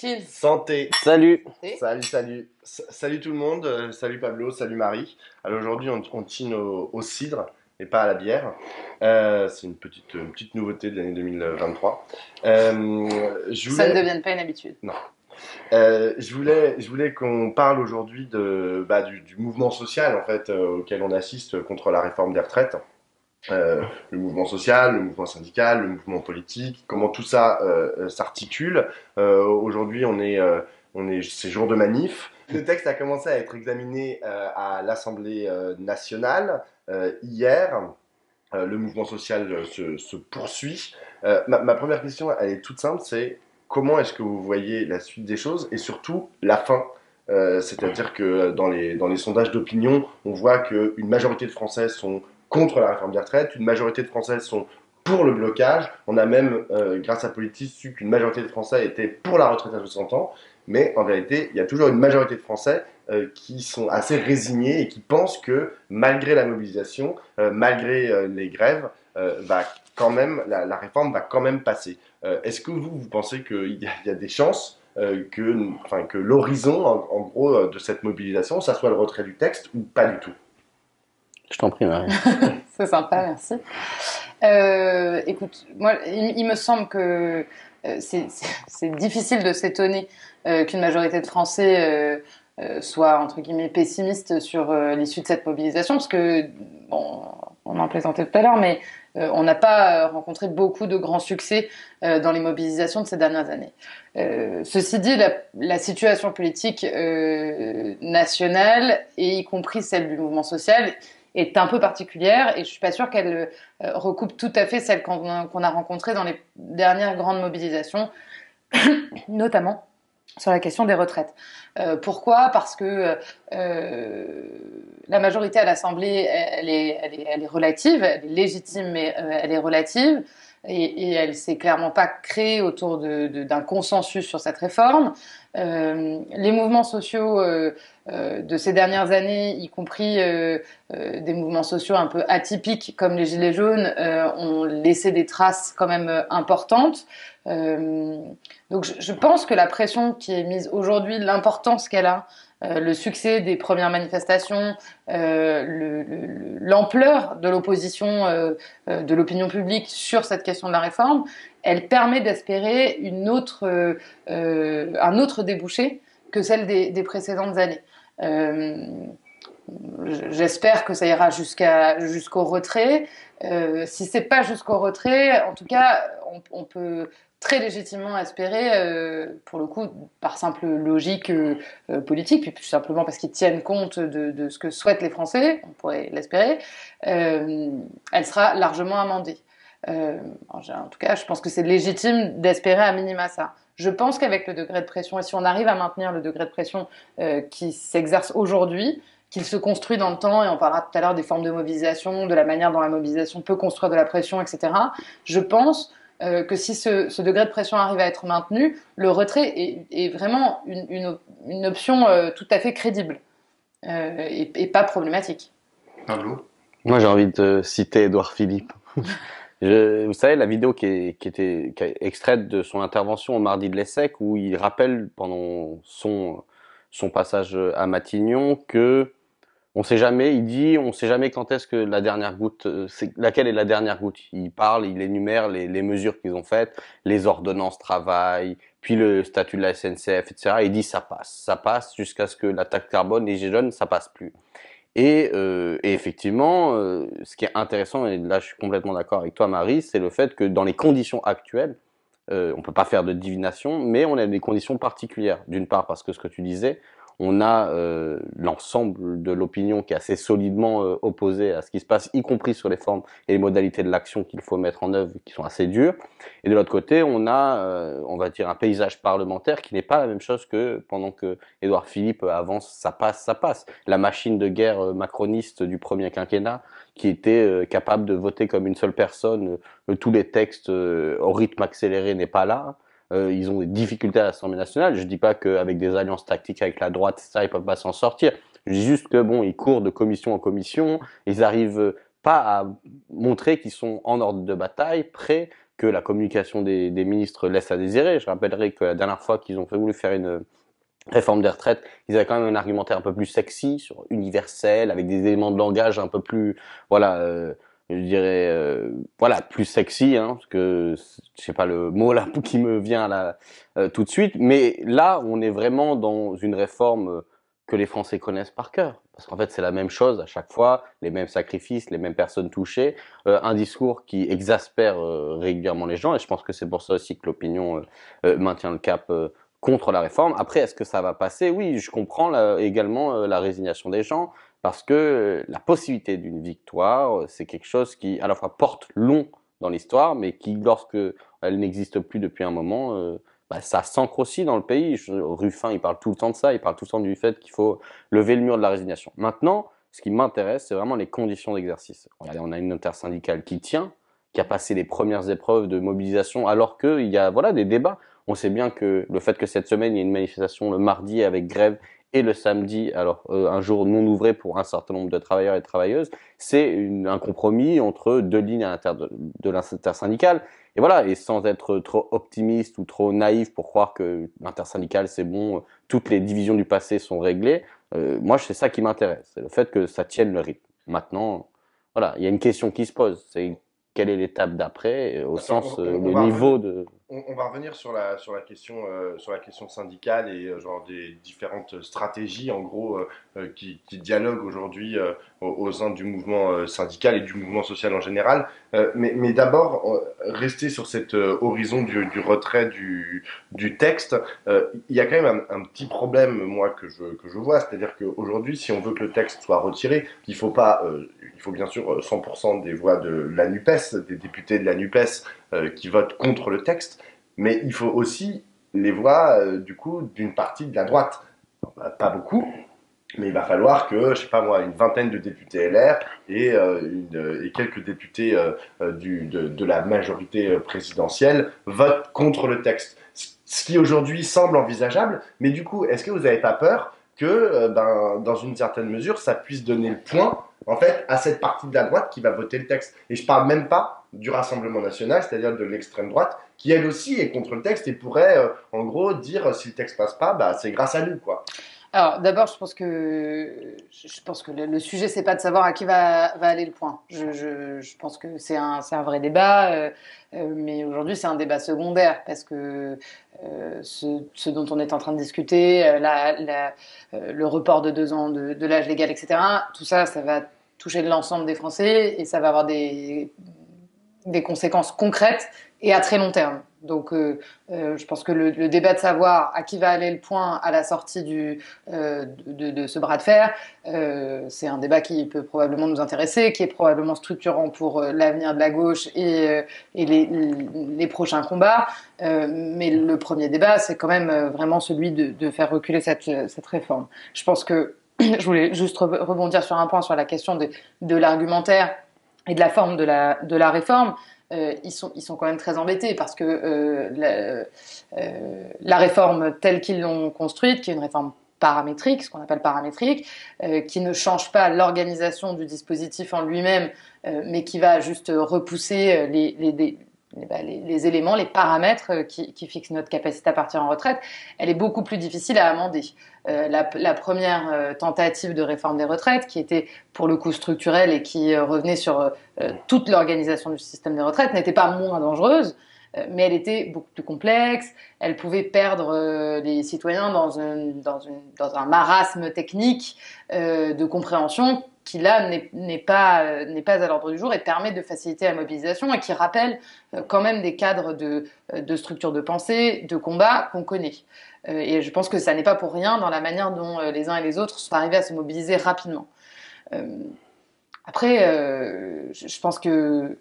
Chill. Santé. Salut. Salut tout le monde. Salut Pablo, salut Marie. Alors aujourd'hui, on chine au cidre et pas à la bière. C'est une petite nouveauté de l'année 2023. Ça ne devienne pas une habitude. Non. Je voulais qu'on parle aujourd'hui du mouvement social en fait auquel on assiste contre la réforme des retraites. Le mouvement social, le mouvement syndical, le mouvement politique, comment tout ça s'articule. Aujourd'hui, c'est jour de manif. Le texte a commencé à être examiné à l'Assemblée nationale hier. Le mouvement social se poursuit. Ma première question, elle est toute simple, c'est comment est-ce que vous voyez la suite des choses et surtout la fin? C'est-à-dire que dans les sondages d'opinion, on voit qu'une majorité de Français sont contre la réforme des retraites, une majorité de Français sont pour le blocage. On a même, grâce à Politis, su qu'une majorité de Français étaient pour la retraite à 60 ans. Mais en vérité, il y a toujours une majorité de Français qui sont assez résignés et qui pensent que malgré la mobilisation, malgré les grèves, quand même, la réforme va quand même passer. Est-ce que vous pensez qu'il y a des chances que l'horizon, en gros, de cette mobilisation, ça soit le retrait du texte ou pas du tout? Je t'en prie, Marie. C'est sympa, merci. Écoute, moi, il me semble que c'est difficile de s'étonner qu'une majorité de Français soit, entre guillemets, pessimiste sur l'issue de cette mobilisation, parce que, bon, on en plaisantait tout à l'heure, mais on n'a pas rencontré beaucoup de grands succès dans les mobilisations de ces dernières années. Ceci dit, la situation politique nationale, et y compris celle du mouvement social, est un peu particulière et je suis pas sûre qu'elle recoupe tout à fait celle qu'on a rencontrée dans les dernières grandes mobilisations, notamment sur la question des retraites. Pourquoi ? Parce que la majorité à l'Assemblée, elle est relative, elle est légitime, mais elle est relative. Et elle s'est clairement pas créée autour d'un consensus sur cette réforme. Les mouvements sociaux de ces dernières années, y compris des mouvements sociaux un peu atypiques comme les Gilets jaunes, ont laissé des traces quand même importantes. Donc je pense que la pression qui est mise aujourd'hui, l'importance qu'elle a, le succès des premières manifestations, l'ampleur de l'opposition de l'opinion publique sur cette question de la réforme, elle permet d'espérer un autre débouché que celle des précédentes années. J'espère que ça ira jusqu'au retrait. Si c'est pas jusqu'au retrait, en tout cas, on peut très légitimement espérer, pour le coup, par simple logique politique, puis tout simplement parce qu'ils tiennent compte de ce que souhaitent les Français, on pourrait l'espérer, elle sera largement amendée. En tout cas, je pense que c'est légitime d'espérer à minima ça. Je pense qu'avec le degré de pression, et si on arrive à maintenir le degré de pression qui s'exerce aujourd'hui, qu'il se construit dans le temps, et on parlera tout à l'heure des formes de mobilisation, de la manière dont la mobilisation peut construire de la pression, etc. Je pense que si ce degré de pression arrive à être maintenu, le retrait est vraiment une option tout à fait crédible et pas problématique. Pablo ? Moi, j'ai envie de citer Édouard Philippe. Vous savez, la vidéo qui est extraite de son intervention au Mardi de l'Essec, où il rappelle pendant son passage à Matignon que on sait jamais quand est-ce que la dernière goutte, laquelle est la dernière goutte. Il parle, il énumère les mesures qu'ils ont faites, les ordonnances travail, puis le statut de la SNCF, etc. Et il dit ça passe jusqu'à ce que la taxe carbone, les gilets jaunes, ça passe plus. Et effectivement, ce qui est intéressant, et là je suis complètement d'accord avec toi Marie, c'est le fait que dans les conditions actuelles, on peut pas faire de divination, mais on a des conditions particulières. D'une part parce que ce que tu disais, on a l'ensemble de l'opinion qui est assez solidement opposée à ce qui se passe, y compris sur les formes et les modalités de l'action qu'il faut mettre en œuvre, qui sont assez dures. Et de l'autre côté, on a, on va dire, un paysage parlementaire qui n'est pas la même chose que pendant que Édouard Philippe avance, ça passe. La machine de guerre macroniste du premier quinquennat, qui était capable de voter comme une seule personne tous les textes au rythme accéléré, n'est pas là. Ils ont des difficultés à l'Assemblée nationale. Je dis pas qu'avec des alliances tactiques avec la droite, ça, ils peuvent pas s'en sortir. Je dis juste que bon, ils courent de commission en commission. Ils arrivent pas à montrer qu'ils sont en ordre de bataille, prêts que la communication des ministres laisse à désirer. Je rappellerai que la dernière fois qu'ils ont voulu faire une réforme des retraites, ils avaient quand même un argumentaire un peu plus sexy, sur universel, avec des éléments de langage un peu plus, voilà, je dirais, voilà, plus sexy, hein, parce que je sais pas le mot là qui me vient là tout de suite. Mais là, on est vraiment dans une réforme que les Français connaissent par cœur, parce qu'en fait, c'est la même chose à chaque fois, les mêmes sacrifices, les mêmes personnes touchées, un discours qui exaspère régulièrement les gens. Et je pense que c'est pour ça aussi que l'opinion maintient le cap. Contre la réforme. Après, est-ce que ça va passer? Oui, je comprends également la résignation des gens, parce que la possibilité d'une victoire, c'est quelque chose qui, à la fois, porte long dans l'histoire, mais qui, lorsque elle n'existe plus depuis un moment, bah, ça s'ancre aussi dans le pays. Ruffin, il parle tout le temps de ça, il parle tout le temps du fait qu'il faut lever le mur de la résignation. Maintenant, ce qui m'intéresse, c'est vraiment les conditions d'exercice. Regardez, on a une intersyndicale qui tient, qui a passé les premières épreuves de mobilisation, alors qu'il y a voilà, des débats. On sait bien que le fait que cette semaine, il y ait une manifestation le mardi avec grève et le samedi, alors un jour non ouvré pour un certain nombre de travailleurs et de travailleuses, c'est un compromis entre deux lignes de l'intersyndicale. Et voilà, et sans être trop optimiste ou trop naïf pour croire que l'intersyndicale, c'est bon, toutes les divisions du passé sont réglées, moi, c'est ça qui m'intéresse, c'est le fait que ça tienne le rythme. Maintenant, voilà, il y a une question qui se pose, c'est quelle est l'étape d'après, au sens, le niveau de... On va revenir sur la question syndicale et genre des différentes stratégies en gros qui dialoguent aujourd'hui au sein du mouvement syndical et du mouvement social en général. Mais d'abord, rester sur cet horizon du retrait du texte, il y a quand même un petit problème, moi, que je vois, c'est-à-dire qu'aujourd'hui, si on veut que le texte soit retiré, il faut bien sûr 100% des voix de la NUPES, des députés de la NUPES qui votent contre le texte, mais il faut aussi les voix du coup d'une partie de la droite. Pas beaucoup, mais il va falloir que, je sais pas moi, une vingtaine de députés LR et quelques députés de la majorité présidentielle votent contre le texte. Ce qui aujourd'hui semble envisageable, mais du coup, est-ce que vous n'avez pas peur que, dans une certaine mesure, ça puisse donner le point, en fait, à cette partie de la droite qui va voter le texte? Et je parle même pas du Rassemblement national, c'est-à-dire de l'extrême droite, qui elle aussi est contre le texte et pourrait, en gros, dire si le texte passe pas, bah, c'est grâce à nous, quoi. Alors, d'abord, je pense que le sujet, c'est pas de savoir à qui va aller le point. Je pense que c'est un vrai débat, mais aujourd'hui, c'est un débat secondaire parce que ce dont on est en train de discuter, le report de 2 ans de l'âge légal, etc., tout ça, ça va toucher l'ensemble des Français et ça va avoir des conséquences concrètes et à très long terme. Donc, je pense que le débat de savoir à qui va aller le point à la sortie de ce bras de fer, c'est un débat qui peut probablement nous intéresser, qui est probablement structurant pour l'avenir de la gauche et les prochains combats. Mais le premier débat, c'est quand même vraiment celui de faire reculer cette réforme. Je pense que je voulais juste rebondir sur un point, sur la question de l'argumentaire et de la forme de la réforme. Ils sont quand même très embêtés parce que la réforme telle qu'ils l'ont construite, qui est une réforme paramétrique, ce qu'on appelle paramétrique, qui ne change pas l'organisation du dispositif en lui-même, mais qui va juste repousser les éléments, les paramètres qui fixent notre capacité à partir en retraite, elle est beaucoup plus difficile à amender. La première tentative de réforme des retraites, qui était pour le coup structurelle et qui revenait sur toute l'organisation du système des retraites, n'était pas moins dangereuse, mais elle était beaucoup plus complexe. Elle pouvait perdre les citoyens dans un marasme technique de compréhension qui là n'est pas à l'ordre du jour et permet de faciliter la mobilisation et qui rappelle quand même des cadres de structure de pensée, de combat qu'on connaît. Et je pense que ça n'est pas pour rien dans la manière dont les uns et les autres sont arrivés à se mobiliser rapidement. Après, je pense que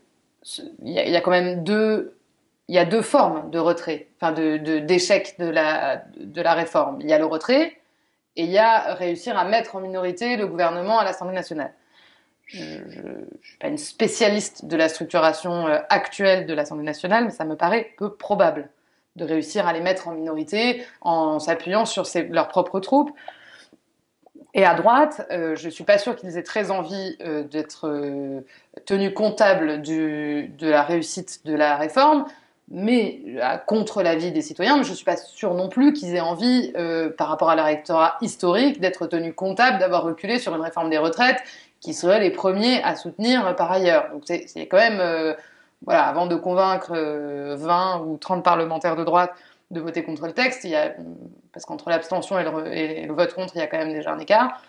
il y a quand même il y a deux formes de retrait, enfin d'échec de la réforme. Il y a le retrait et il y a réussir à mettre en minorité le gouvernement à l'Assemblée nationale. Je ne suis pas une spécialiste de la structuration actuelle de l'Assemblée nationale, mais ça me paraît peu probable de réussir à les mettre en minorité en s'appuyant sur leurs propres troupes. Et à droite, je ne suis pas sûre qu'ils aient très envie d'être tenus comptables de la réussite de la réforme, mais contre l'avis des citoyens. Mais je ne suis pas sûre non plus qu'ils aient envie, par rapport à leur électorat historique, d'être tenus comptables d'avoir reculé sur une réforme des retraites qui seraient les premiers à soutenir par ailleurs. Donc c'est quand même, voilà, avant de convaincre 20 ou 30 parlementaires de droite de voter contre le texte, parce qu'entre l'abstention et le vote contre, il y a quand même déjà un écart.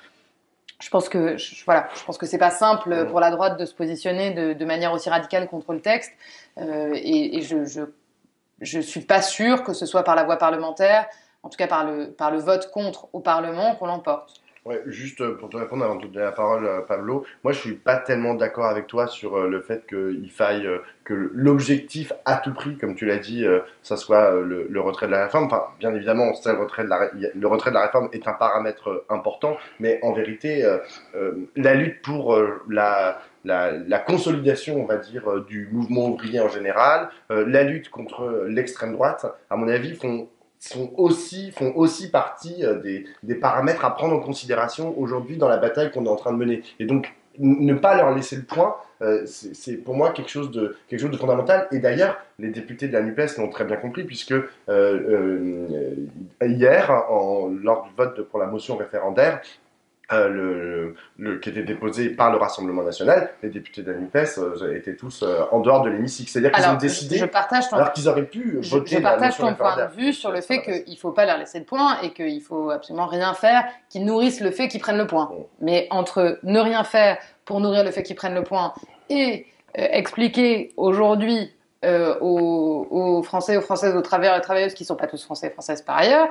Je pense que c'est pas simple pour la droite de se positionner de manière aussi radicale contre le texte, et je suis pas sûre que ce soit par la voie parlementaire, en tout cas par le vote contre au Parlement, qu'on l'emporte. Ouais, juste pour te répondre avant de te donner la parole, Pablo, moi je suis pas tellement d'accord avec toi sur le fait qu'il faille que l'objectif à tout prix, comme tu l'as dit, ça soit le retrait de la réforme. Enfin, bien évidemment, on sait, le retrait de la réforme est un paramètre important, mais en vérité, la lutte pour la consolidation, on va dire, du mouvement ouvrier en général, la lutte contre l'extrême droite, à mon avis, font aussi partie des paramètres à prendre en considération aujourd'hui dans la bataille qu'on est en train de mener. Et donc, ne pas leur laisser le point, c'est pour moi quelque chose de fondamental. Et d'ailleurs, les députés de la NUPES l'ont très bien compris, puisque hier, lors du vote pour la motion référendaire, qui était déposé par le Rassemblement national, les députés de la NUPES étaient tous en dehors de l'hémicycle. C'est-à-dire qu'ils ont décidé, alors qu'ils auraient pu voter je partage la motion ton point de vue sur le fait qu'il ne faut pas leur laisser le point et qu'il ne faut absolument rien faire qui nourrisse le fait qu'ils prennent le point. Mais entre ne rien faire pour nourrir le fait qu'ils prennent le point et expliquer aujourd'hui aux Français, aux Françaises, aux travailleurs et travailleuses qui ne sont pas tous Français et Françaises par ailleurs,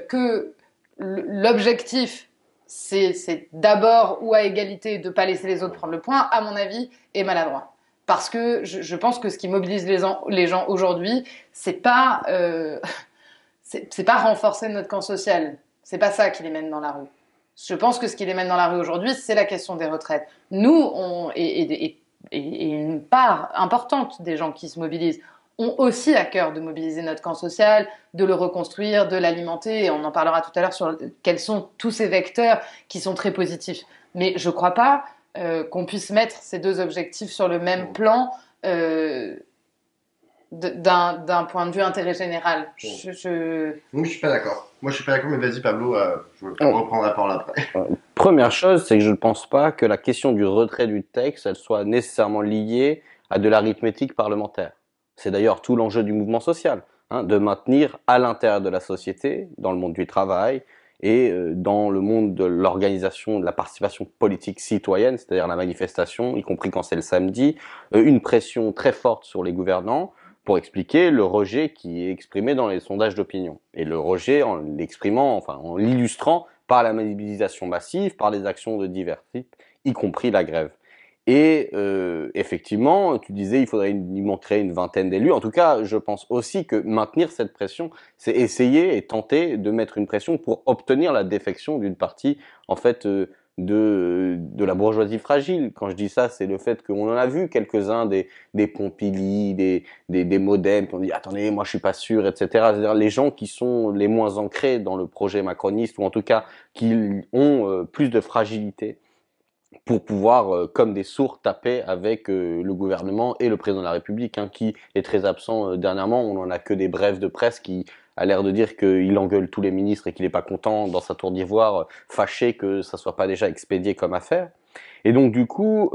que l'objectif c'est d'abord ou à égalité de ne pas laisser les autres prendre le point, à mon avis, est maladroit. Parce que je pense que ce qui mobilise les gens aujourd'hui, c'est pas renforcer notre camp social. C'est pas ça qui les mène dans la rue. Je pense que ce qui les mène dans la rue aujourd'hui, c'est la question des retraites. Nous, et une part importante des gens qui se mobilisent, ont aussi à cœur de mobiliser notre camp social, de le reconstruire, de l'alimenter, et on en parlera tout à l'heure sur quels sont tous ces vecteurs qui sont très positifs. Mais je ne crois pas qu'on puisse mettre ces deux objectifs sur le même plan d'un point de vue intérêt général. Moi, je suis pas d'accord. Mais vas-y, Pablo, je vais reprendre la parole après. Première chose, c'est que je ne pense pas que la question du retrait du texte, elle soit nécessairement liée à de l'arithmétique parlementaire. C'est d'ailleurs tout l'enjeu du mouvement social, de maintenir à l'intérieur de la société, dans le monde du travail et dans le monde de l'organisation, de la participation politique citoyenne, c'est-à-dire la manifestation, y compris quand c'est le samedi, une pression très forte sur les gouvernants pour expliquer le rejet qui est exprimé dans les sondages d'opinion. Et le rejet en l'exprimant, enfin en l'illustrant par la mobilisation massive, par des actions de divers types, y compris la grève. Et effectivement, tu disais il manquerait une vingtaine d'élus. En tout cas, je pense aussi que maintenir cette pression, c'est essayer et tenter de mettre une pression pour obtenir la défection d'une partie, en fait, de la bourgeoisie fragile. Quand je dis ça, c'est le fait qu'on en a vu quelques-uns des Pompili, des Modem, qui ont dit attendez, moi je suis pas sûr, etc. C'est-à-dire les gens qui sont les moins ancrés dans le projet macroniste, ou en tout cas qui ont plus de fragilité, pour pouvoir, comme des sourds, taper avec le gouvernement et le président de la République, qui est très absent dernièrement. On n'en a que des brèves de presse qui a l'air de dire qu'il engueule tous les ministres et qu'il n'est pas content dans sa tour d'ivoire, fâché que ça soit pas déjà expédié comme affaire. Et donc du coup,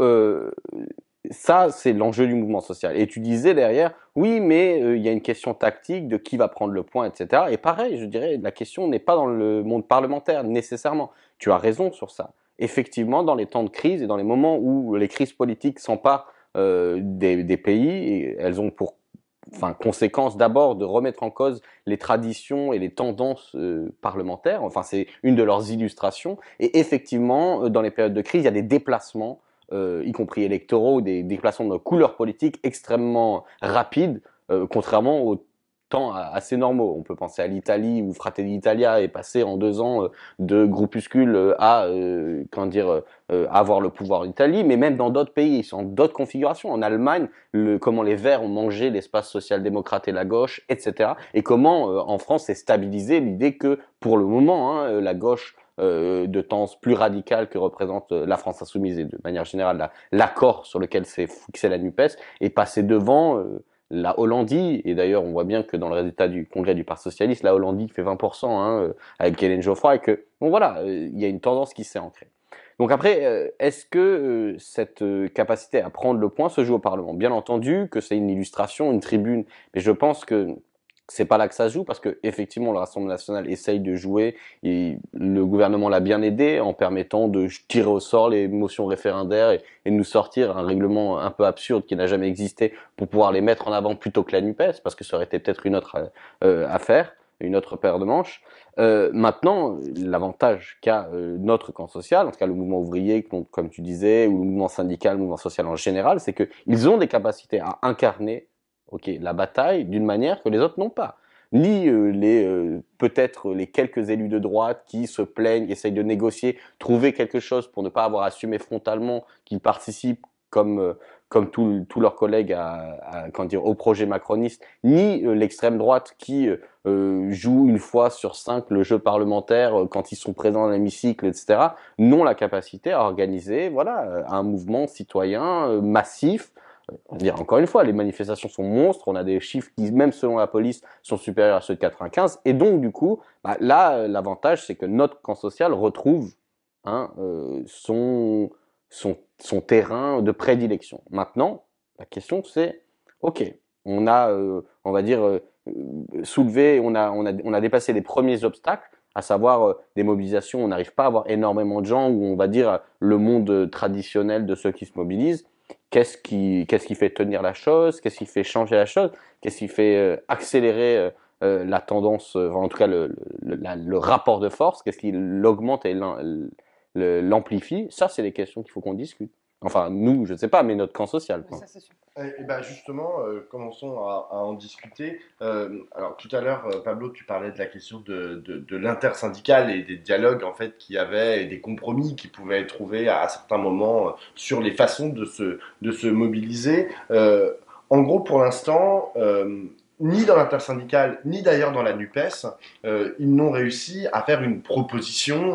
ça c'est l'enjeu du mouvement social. Et tu disais derrière, oui, mais il y a une question tactique de qui va prendre le point, etc. Et pareil, je dirais, la question n'est pas dans le monde parlementaire nécessairement. Tu as raison sur ça. Effectivement, dans les temps de crise et dans les moments où les crises politiques s'emparent des pays, et elles ont pour conséquence d'abord de remettre en cause les traditions et les tendances parlementaires. Enfin, c'est une de leurs illustrations. Et effectivement, dans les périodes de crise, il y a des déplacements, y compris électoraux, des déplacements de couleurs politiques extrêmement rapides, contrairement aux temps assez normaux. On peut penser à l'Italie, où Fratelli d'Italia est passé en 2 ans de groupuscule à avoir le pouvoir en Italie, mais même dans d'autres pays, dans d'autres configurations. En Allemagne, comment les Verts ont mangé l'espace social-démocrate et la gauche, etc. Et comment en France c'est stabilisé l'idée que pour le moment, la gauche de tendance plus radicale que représente la France insoumise et de manière générale l'accord sur lequel s'est fixé la NUPES et passer devant la Hollandie. Et d'ailleurs, on voit bien que dans le résultat du congrès du Parti socialiste, la Hollandie fait 20% avec Hélène Geoffroy et que bon voilà, il y a une tendance qui s'est ancrée. Donc après, est-ce que cette capacité à prendre le point se joue au Parlement? Bien entendu que c'est une illustration, une tribune, mais je pense que c'est pas là que ça se joue parce que effectivement le Rassemblement national essaye de jouer et le gouvernement l'a bien aidé en permettant de tirer au sort les motions référendaires et de nous sortir un règlement un peu absurde qui n'a jamais existé pour pouvoir les mettre en avant plutôt que la NUPES parce que ça aurait été peut-être une autre affaire, une autre paire de manches. Maintenant, l'avantage qu'a notre camp social, en tout cas le mouvement ouvrier, comme tu disais, ou le mouvement syndical, le mouvement social en général, c'est qu'ils ont des capacités à incarner la bataille d'une manière que les autres n'ont pas. Ni peut-être les quelques élus de droite qui se plaignent, essayent de négocier, trouver quelque chose pour ne pas avoir assumé frontalement qu'ils participent comme tous leurs collègues au projet macroniste, ni l'extrême droite qui joue une fois sur 5 le jeu parlementaire quand ils sont présents dans l'hémicycle, etc., n'ont la capacité à organiser un mouvement citoyen massif. On va dire encore une fois, les manifestations sont monstres, on a des chiffres qui, même selon la police, sont supérieurs à ceux de 95, et donc du coup, là, l'avantage, c'est que notre camp social retrouve son terrain de prédilection. Maintenant, la question c'est, ok, on a, on va dire, soulevé, on a dépassé les premiers obstacles, à savoir des mobilisations, on n'arrive pas à avoir énormément de gens, où on va dire le monde traditionnel de ceux qui se mobilisent. Qu'est-ce qui fait tenir la chose? Qu'est-ce qui fait changer la chose? Qu'est-ce qui fait accélérer la tendance, en tout cas le rapport de force? Qu'est-ce qui l'augmente et l'amplifie? Ça, c'est des questions qu'il faut qu'on discute. Enfin, nous, je ne sais pas, mais notre camp social. Oui, ça, c'est sûr. Et ben justement, commençons à en discuter. Alors tout à l'heure, Pablo, tu parlais de la question de l'intersyndical et des dialogues en fait qu'il y avait et des compromis qui pouvaient être trouvés à certains moments sur les façons de se mobiliser. En gros, pour l'instant, ni dans l'intersyndicale, ni d'ailleurs dans la NUPES, ils n'ont réussi à faire une proposition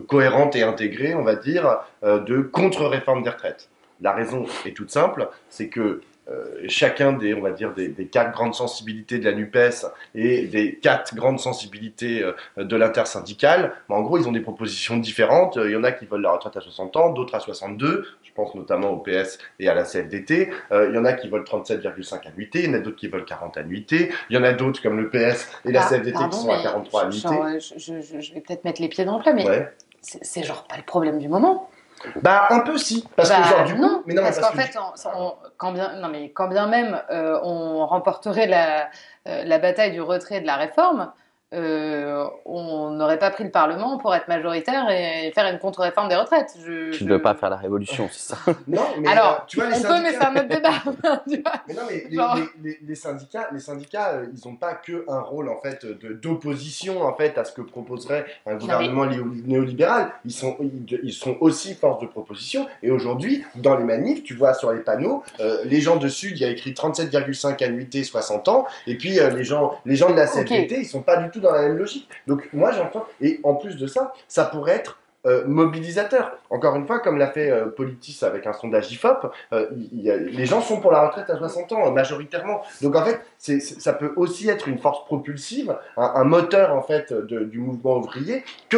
cohérente et intégrée, on va dire, de contre-réforme des retraites. La raison est toute simple, c'est que chacun des, on va dire, des 4 grandes sensibilités de la NUPES et des 4 grandes sensibilités de l'intersyndicale, en gros, ils ont des propositions différentes. Il y en a qui veulent la retraite à 60 ans, d'autres à 62. Je pense notamment au PS et à la CFDT. Il y en a qui veulent 37,5 annuités, il y en a d'autres qui veulent 40 annuités. Il y en a d'autres, comme le PS et la CFDT, qui sont à 43 annuités. Je vais peut-être mettre les pieds dans le plat, mais ouais. C'est genre pas le problème du moment. Bah un peu si, parce que genre du coup, non, mais non, parce qu'en fait, quand bien même on remporterait la bataille du retrait de la réforme, on n'aurait pas pris le Parlement pour être majoritaire et faire une contre-réforme des retraites. Tu ne veux pas faire la révolution, c'est ça? Non, mais alors, tu vois, les on syndicats... peut, mais c'est un autre débat. Mais non, mais les syndicats, ils n'ont pas que un rôle en fait d'opposition en fait à ce que proposerait un gouvernement néolibéral. Ils sont aussi force de proposition. Et aujourd'hui, dans les manifs, tu vois sur les panneaux, les gens de Sud, il y a écrit 37,5 annuités, 60 ans. Et puis les gens de la CFDT, ils sont pas du tout dans la même logique. Donc moi j'entends. Et en plus de ça, ça pourrait être mobilisateur. Encore une fois, comme l'a fait Politis avec un sondage IFOP, les gens sont pour la retraite à 60 ans, majoritairement. Donc en fait, ça peut aussi être une force propulsive, un moteur en fait du mouvement ouvrier, que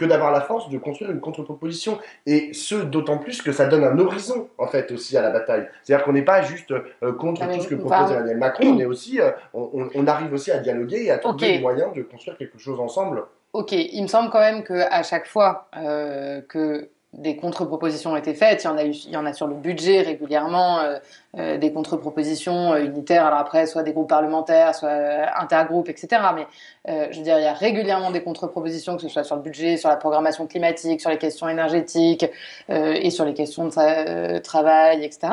d'avoir la force de construire une contre-proposition. Et ce, d'autant plus que ça donne un horizon en fait aussi à la bataille. C'est-à-dire qu'on n'est pas juste contre tout ce que propose Emmanuel Macron, on est aussi, on arrive aussi à dialoguer et à trouver des moyens de construire quelque chose ensemble. Ok, il me semble quand même qu'à chaque fois que des contre-propositions ont été faites, il y en a sur le budget régulièrement, des contre-propositions unitaires, alors après, soit des groupes parlementaires, soit intergroupes, etc. Mais je veux dire, il y a régulièrement des contre-propositions, que ce soit sur le budget, sur la programmation climatique, sur les questions énergétiques et sur les questions de travail, etc.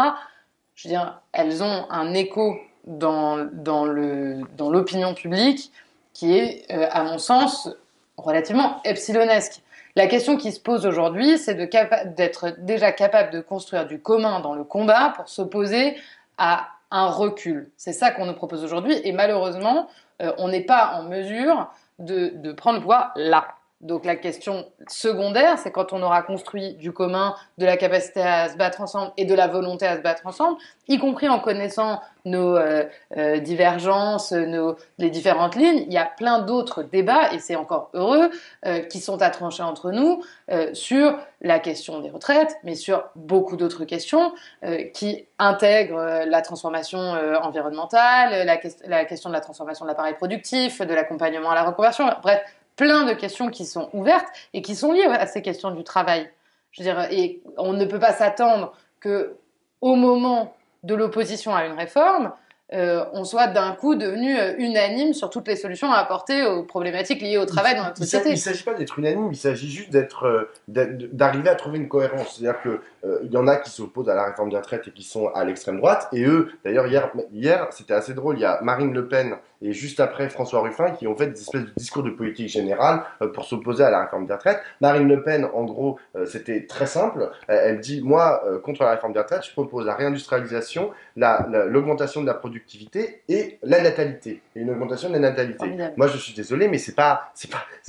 Je veux dire, elles ont un écho dans l'opinion publique qui est, à mon sens, relativement epsilonesque. La question qui se pose aujourd'hui, c'est d'être déjà capable de construire du commun dans le combat pour s'opposer à un recul. C'est ça qu'on nous propose aujourd'hui et malheureusement, on n'est pas en mesure de prendre le pouvoir là. Donc la question secondaire, c'est quand on aura construit du commun, de la capacité à se battre ensemble et de la volonté à se battre ensemble, y compris en connaissant nos divergences, les différentes lignes. Il y a plein d'autres débats, et c'est encore heureux, qui sont à trancher entre nous sur la question des retraites, mais sur beaucoup d'autres questions qui intègrent la transformation environnementale, la question de la transformation de l'appareil productif, de l'accompagnement à la reconversion, bref, plein de questions qui sont ouvertes et qui sont liées à ces questions du travail. Je veux dire, et on ne peut pas s'attendre que, au moment de l'opposition à une réforme, on soit d'un coup devenu unanime sur toutes les solutions à apporter aux problématiques liées au travail dans notre société. Il ne s'agit pas d'être unanime, il s'agit juste d'arriver à trouver une cohérence. C'est-à-dire que il y en a qui s'opposent à la réforme des retraites et qui sont à l'extrême droite. Et eux, d'ailleurs, hier c'était assez drôle, il y a Marine Le Pen et juste après François Ruffin qui ont fait des espèces de discours de politique générale pour s'opposer à la réforme des retraites. Marine Le Pen, en gros, c'était très simple. Elle dit, moi, contre la réforme des retraites, je propose la réindustrialisation, l'augmentation de la productivité et la natalité. Et une augmentation de la natalité. Formidable. Moi, je suis désolé, mais c'est pas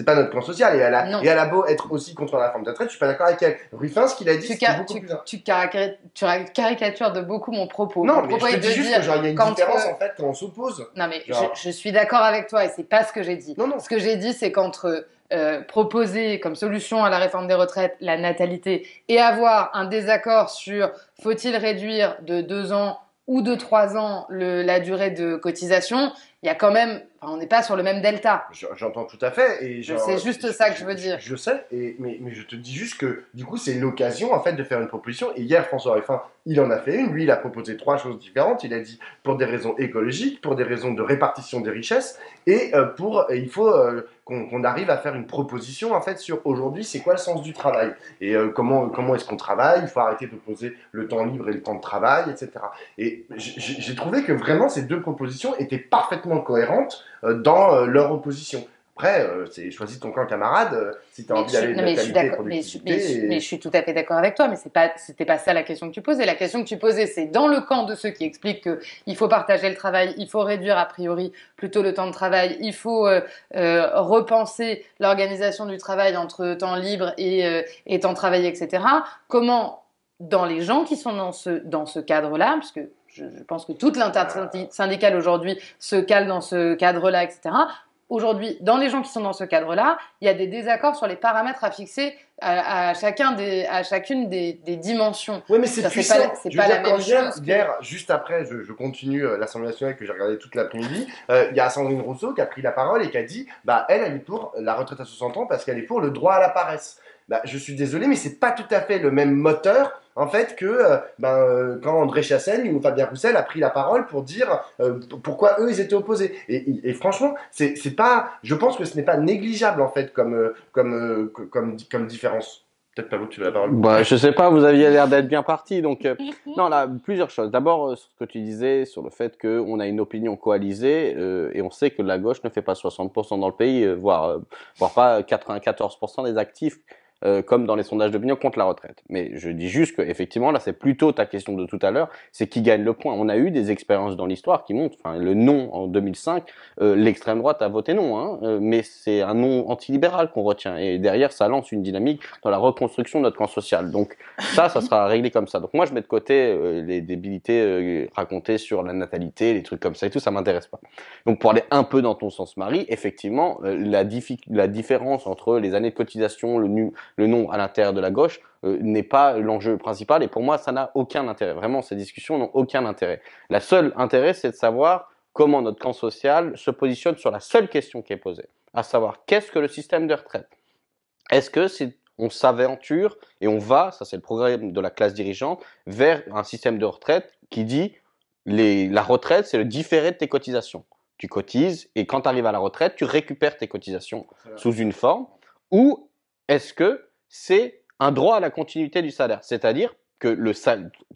notre plan social. Et elle a beau être aussi contre la réforme des retraites, je suis pas d'accord avec elle. Ruffin, ce qu'il a dit, c'est beaucoup plus... Tu caricatures de beaucoup mon propos. Non, mon mais propos je te dis juste qu'il y a une différence, en fait, quand on s'oppose. Non, mais je suis d'accord avec toi et c'est pas ce que j'ai dit. Non. Ce que j'ai dit, c'est qu'entre proposer comme solution à la réforme des retraites la natalité et avoir un désaccord sur faut-il réduire de 2 ans ou de 3 ans la durée de cotisation, il y a quand même, on n'est pas sur le même delta. J'entends tout à fait. Et c'est juste ça que je veux dire. Je sais, mais je te dis juste que du coup c'est l'occasion en fait de faire une proposition. Et hier François Ruffin, il en a fait une. Lui, il a proposé 3 choses différentes. Il a dit pour des raisons écologiques, pour des raisons de répartition des richesses, et il faut qu'on arrive à faire une proposition en fait sur aujourd'hui c'est quoi le sens du travail et comment est-ce qu'on travaille. Il faut arrêter de poser le temps libre et le temps de travail, etc. Et j'ai trouvé que vraiment ces 2 propositions étaient parfaitement cohérentes dans leur opposition. Après, c'est choisis ton camp, camarade, si tu as envie d'aller de natalité et productivité. Mais je suis tout à fait d'accord avec toi, mais c'était pas ça la question que tu posais. La question que tu posais, c'est dans le camp de ceux qui expliquent qu'il faut partager le travail, il faut réduire a priori plutôt le temps de travail, il faut repenser l'organisation du travail entre temps libre et temps travaillé, etc. Comment, dans les gens qui sont dans ce cadre-là, puisque je pense que toute l'intersyndicale aujourd'hui se cale dans ce cadre-là, etc. Aujourd'hui, dans les gens qui sont dans ce cadre-là, il y a des désaccords sur les paramètres à fixer à chacune des dimensions. Oui, mais c'est puissant. C'est pas la même chose. Hier, juste après, je continue l'Assemblée nationale que j'ai regardé toute l'après-midi. Il y a Sandrine Rousseau qui a pris la parole et qui a dit, elle est pour la retraite à 60 ans parce qu'elle est pour le droit à la paresse. Je suis désolé, mais c'est pas tout à fait le même moteur en fait que quand André Chassaigne ou Fabien Roussel a pris la parole pour dire pourquoi eux ils étaient opposés. Et franchement, c'est pas, je pense que ce n'est pas négligeable en fait comme différence. Peut-être pas vous, tu veux la parole. Je sais pas, vous aviez l'air d'être bien parti. Donc, non, là, plusieurs choses. D'abord, ce que tu disais sur le fait qu'on a une opinion coalisée et on sait que la gauche ne fait pas 60% dans le pays, voire pas 94% des actifs. Comme dans les sondages d'opinion contre la retraite. Mais je dis juste que effectivement là c'est plutôt ta question de tout à l'heure, c'est qui gagne le point. On a eu des expériences dans l'histoire qui montrent, le non en 2005, l'extrême droite a voté non, mais c'est un non antilibéral qu'on retient et derrière ça lance une dynamique dans la reconstruction de notre camp social. Donc ça sera réglé comme ça. Donc moi je mets de côté les débilités racontées sur la natalité, les trucs comme ça et tout, ça m'intéresse pas. Donc pour aller un peu dans ton sens Marie, effectivement la différence entre les années de cotisation, le nom à l'intérieur de la gauche n'est pas l'enjeu principal et pour moi ça n'a aucun intérêt. Vraiment ces discussions n'ont aucun intérêt. La seule intérêt c'est de savoir comment notre camp social se positionne sur la seule question qui est posée, à savoir qu'est-ce que le système de retraite. Est-ce que on s'aventure et on va, ça c'est le programme de la classe dirigeante, vers un système de retraite qui dit la retraite c'est le différé de tes cotisations. Tu cotises et quand tu arrives à la retraite tu récupères tes cotisations sous une forme, ou est-ce que c'est un droit à la continuité du salaire? C'est-à-dire que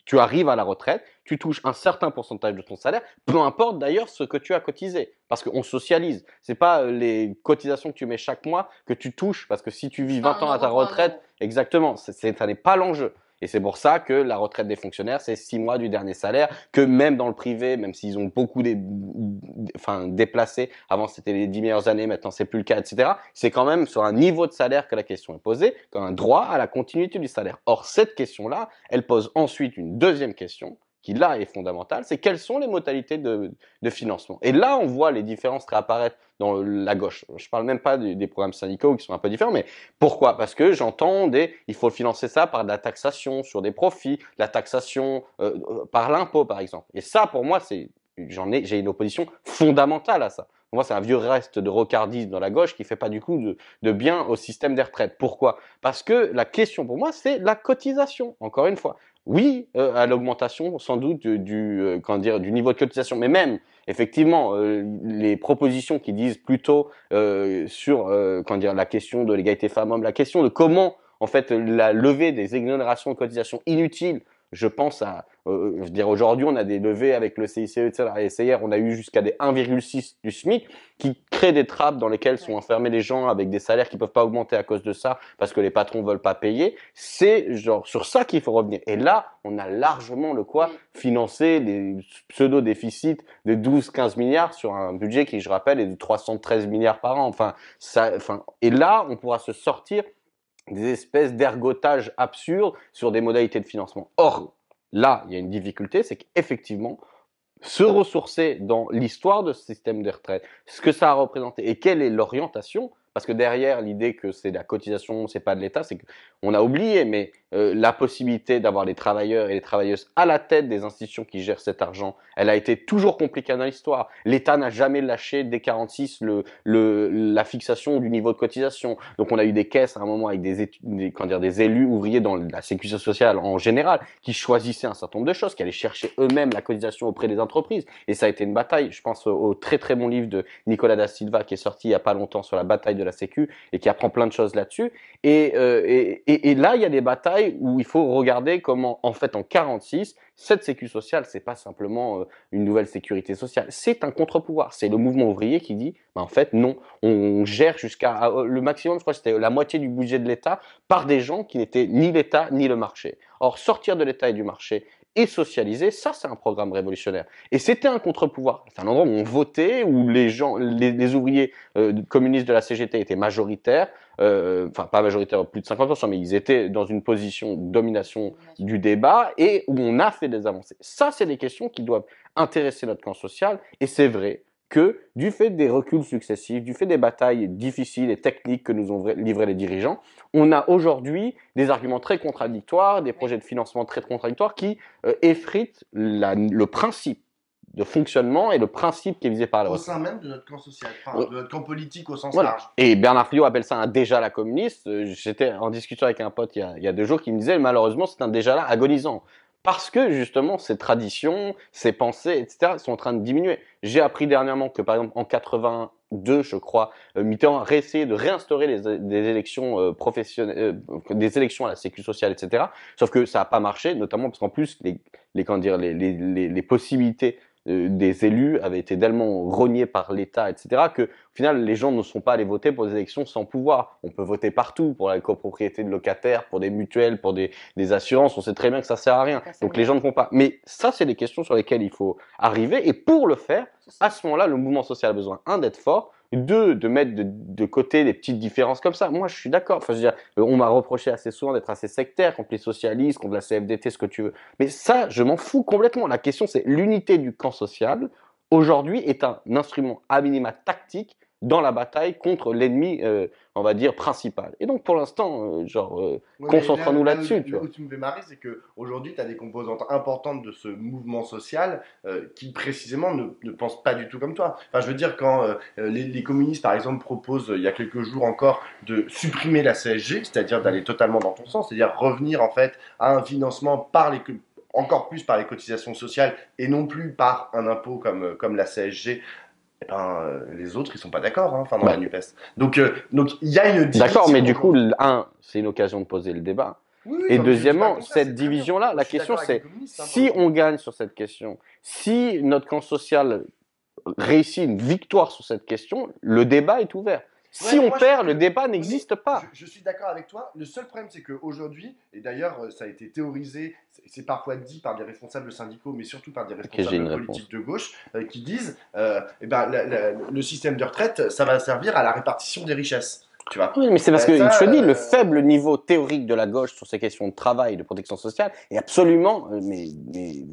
tu arrives à la retraite, tu touches un certain pourcentage de ton salaire, peu importe d'ailleurs ce que tu as cotisé, parce qu'on socialise. C'est pas les cotisations que tu mets chaque mois que tu touches, parce que si tu vis 20 ans à ta retraite, exactement, ça n'est pas l'enjeu. Et c'est pour ça que la retraite des fonctionnaires, c'est 6 mois du dernier salaire, que même dans le privé, même s'ils ont beaucoup déplacé, avant c'était les 10 meilleures années, maintenant c'est plus le cas, etc., c'est quand même sur un niveau de salaire que la question est posée, comme un droit à la continuité du salaire. Or, cette question-là, elle pose ensuite une deuxième question, qui là est fondamentale, c'est quelles sont les modalités de financement. Et là, on voit les différences réapparaître dans la gauche. Je parle même pas des programmes syndicaux qui sont un peu différents, mais pourquoi? Parce que j'entends il faut financer ça par de la taxation sur des profits, de la taxation par l'impôt, par exemple. Et ça, pour moi, j'ai une opposition fondamentale à ça. Pour moi, c'est un vieux reste de rocardisme dans la gauche qui fait pas du coup de bien au système des retraites. Pourquoi? Parce que la question pour moi, c'est la cotisation. Encore une fois, oui, à l'augmentation sans doute du niveau de cotisation, mais même effectivement les propositions qui disent plutôt sur la question de l'égalité femmes-hommes, la question de comment en fait la levée des exonérations de cotisation inutiles. Je pense je veux dire, aujourd'hui, on a des levées avec le CICE, etc. Et hier, on a eu jusqu'à des 1,6 du SMIC qui créent des trappes dans lesquelles sont enfermés les gens avec des salaires qui peuvent pas augmenter à cause de ça parce que les patrons veulent pas payer. C'est genre sur ça qu'il faut revenir. Et là, on a largement le quoi financer des pseudo-déficits de 12-15 milliards sur un budget qui, je rappelle, est de 313 milliards par an. Et là, on pourra se sortir des espèces d'ergotage absurdes sur des modalités de financement. Or, là, il y a une difficulté, c'est qu'effectivement, se ressourcer dans l'histoire de ce système de retraite, ce que ça a représenté et quelle est l'orientation, parce que derrière l'idée que c'est de la cotisation, c'est pas de l'État, c'est qu'on a oublié, mais la possibilité d'avoir les travailleurs et les travailleuses à la tête des institutions qui gèrent cet argent, elle a été toujours compliquée dans l'histoire. L'État n'a jamais lâché dès 46 la fixation du niveau de cotisation. Donc on a eu des caisses à un moment avec des élus ouvriers dans la sécurité sociale en général qui choisissaient un certain nombre de choses, qui allaient chercher eux-mêmes la cotisation auprès des entreprises. Et ça a été une bataille. Je pense au très très bon livre de Nicolas da Silva qui est sorti il y a pas longtemps sur la bataille de la Sécu et qui apprend plein de choses là-dessus. Et là, il y a des batailles où il faut regarder comment, en fait, en 46, cette sécu sociale, c'est pas simplement une nouvelle sécurité sociale, c'est un contre-pouvoir. C'est le mouvement ouvrier qui dit, en fait, non, on gère jusqu'à le maximum, je crois que c'était la moitié du budget de l'État par des gens qui n'étaient ni l'État ni le marché. Or, sortir de l'État et du marché et socialiser, ça c'est un programme révolutionnaire. Et c'était un contre-pouvoir. C'est un endroit où on votait, où les ouvriers communistes de la CGT étaient majoritaires, enfin pas majoritaires, plus de 50%, mais ils étaient dans une position de domination du débat et où on a fait des avancées. Ça, c'est des questions qui doivent intéresser notre camp social et c'est vrai que du fait des reculs successifs, du fait des batailles difficiles et techniques que nous ont livrés les dirigeants, on a aujourd'hui des arguments très contradictoires, des projets de financement très contradictoires qui effritent le principe de fonctionnement et le principe qui est visé par la retraite. Au sein même de notre camp social, de notre camp politique au sens voilà. large. Et Bernard Friot appelle ça un déjà-là communiste. J'étais en discussion avec un pote il y a 2 jours qui me disait malheureusement c'est un déjà-là agonisant. Parce que justement ces traditions, ces pensées, etc. sont en train de diminuer. J'ai appris dernièrement que par exemple en 82, je crois, Mitterrand a réessayé de réinstaurer des élections professionnelles, des élections à la sécu sociale, etc. Sauf que ça n'a pas marché, notamment parce qu'en plus les possibilités des élus avaient été tellement rognées par l'État, etc., que au final, les gens ne sont pas allés voter pour des élections sans pouvoir. On peut voter partout, pour la copropriété de locataires, pour des mutuelles, pour des assurances. On sait très bien que ça sert à rien. Donc les gens ne font pas. Mais ça, c'est des questions sur lesquelles il faut arriver. Et pour le faire, à ce moment-là, le mouvement social a besoin, d'être fort, de mettre de côté des petites différences comme ça. Moi, je suis d'accord. Enfin, je veux dire, on m'a reproché assez souvent d'être assez sectaire contre les socialistes, contre la CFDT, ce que tu veux. Mais ça, je m'en fous complètement. La question, c'est l'unité du camp social. Aujourd'hui, est un instrument à minima tactique dans la bataille contre l'ennemi, on va dire, principal. Et donc, pour l'instant, concentrons-nous là-dessus. Là où tu me fais marrer, c'est qu'aujourd'hui, tu as des composantes importantes de ce mouvement social qui, précisément, ne pensent pas du tout comme toi. Enfin, je veux dire, quand les communistes, par exemple, proposent, il y a quelques jours encore, de supprimer la CSG, c'est-à-dire d'aller totalement dans ton sens, c'est-à-dire revenir, en fait, à un financement encore plus par les cotisations sociales et non plus par un impôt comme la CSG, les autres, ils sont pas d'accord, hein, dans la NUPES. Donc, il y a une division. D'accord, mais du coup, c'est une occasion de poser le débat. Oui, et deuxièmement, cette division-là, la question c'est, si on gagne sur cette question, si notre camp social réussit une victoire sur cette question, le débat est ouvert. Si Ouais, on moi, perd, je- le débat n'existe pas. je suis d'accord avec toi. Le seul problème, c'est qu'aujourd'hui, et d'ailleurs, ça a été théorisé, c'est parfois dit par des responsables syndicaux, mais surtout par des Ok, j'ai une responsables réponse. politiques de gauche, qui disent eh ben, le système de retraite, ça va servir à la répartition des richesses. Tu vois. Oui, mais c'est parce que Ça, je te dis, le faible niveau théorique de la gauche sur ces questions de travail, de protection sociale, est absolument, mais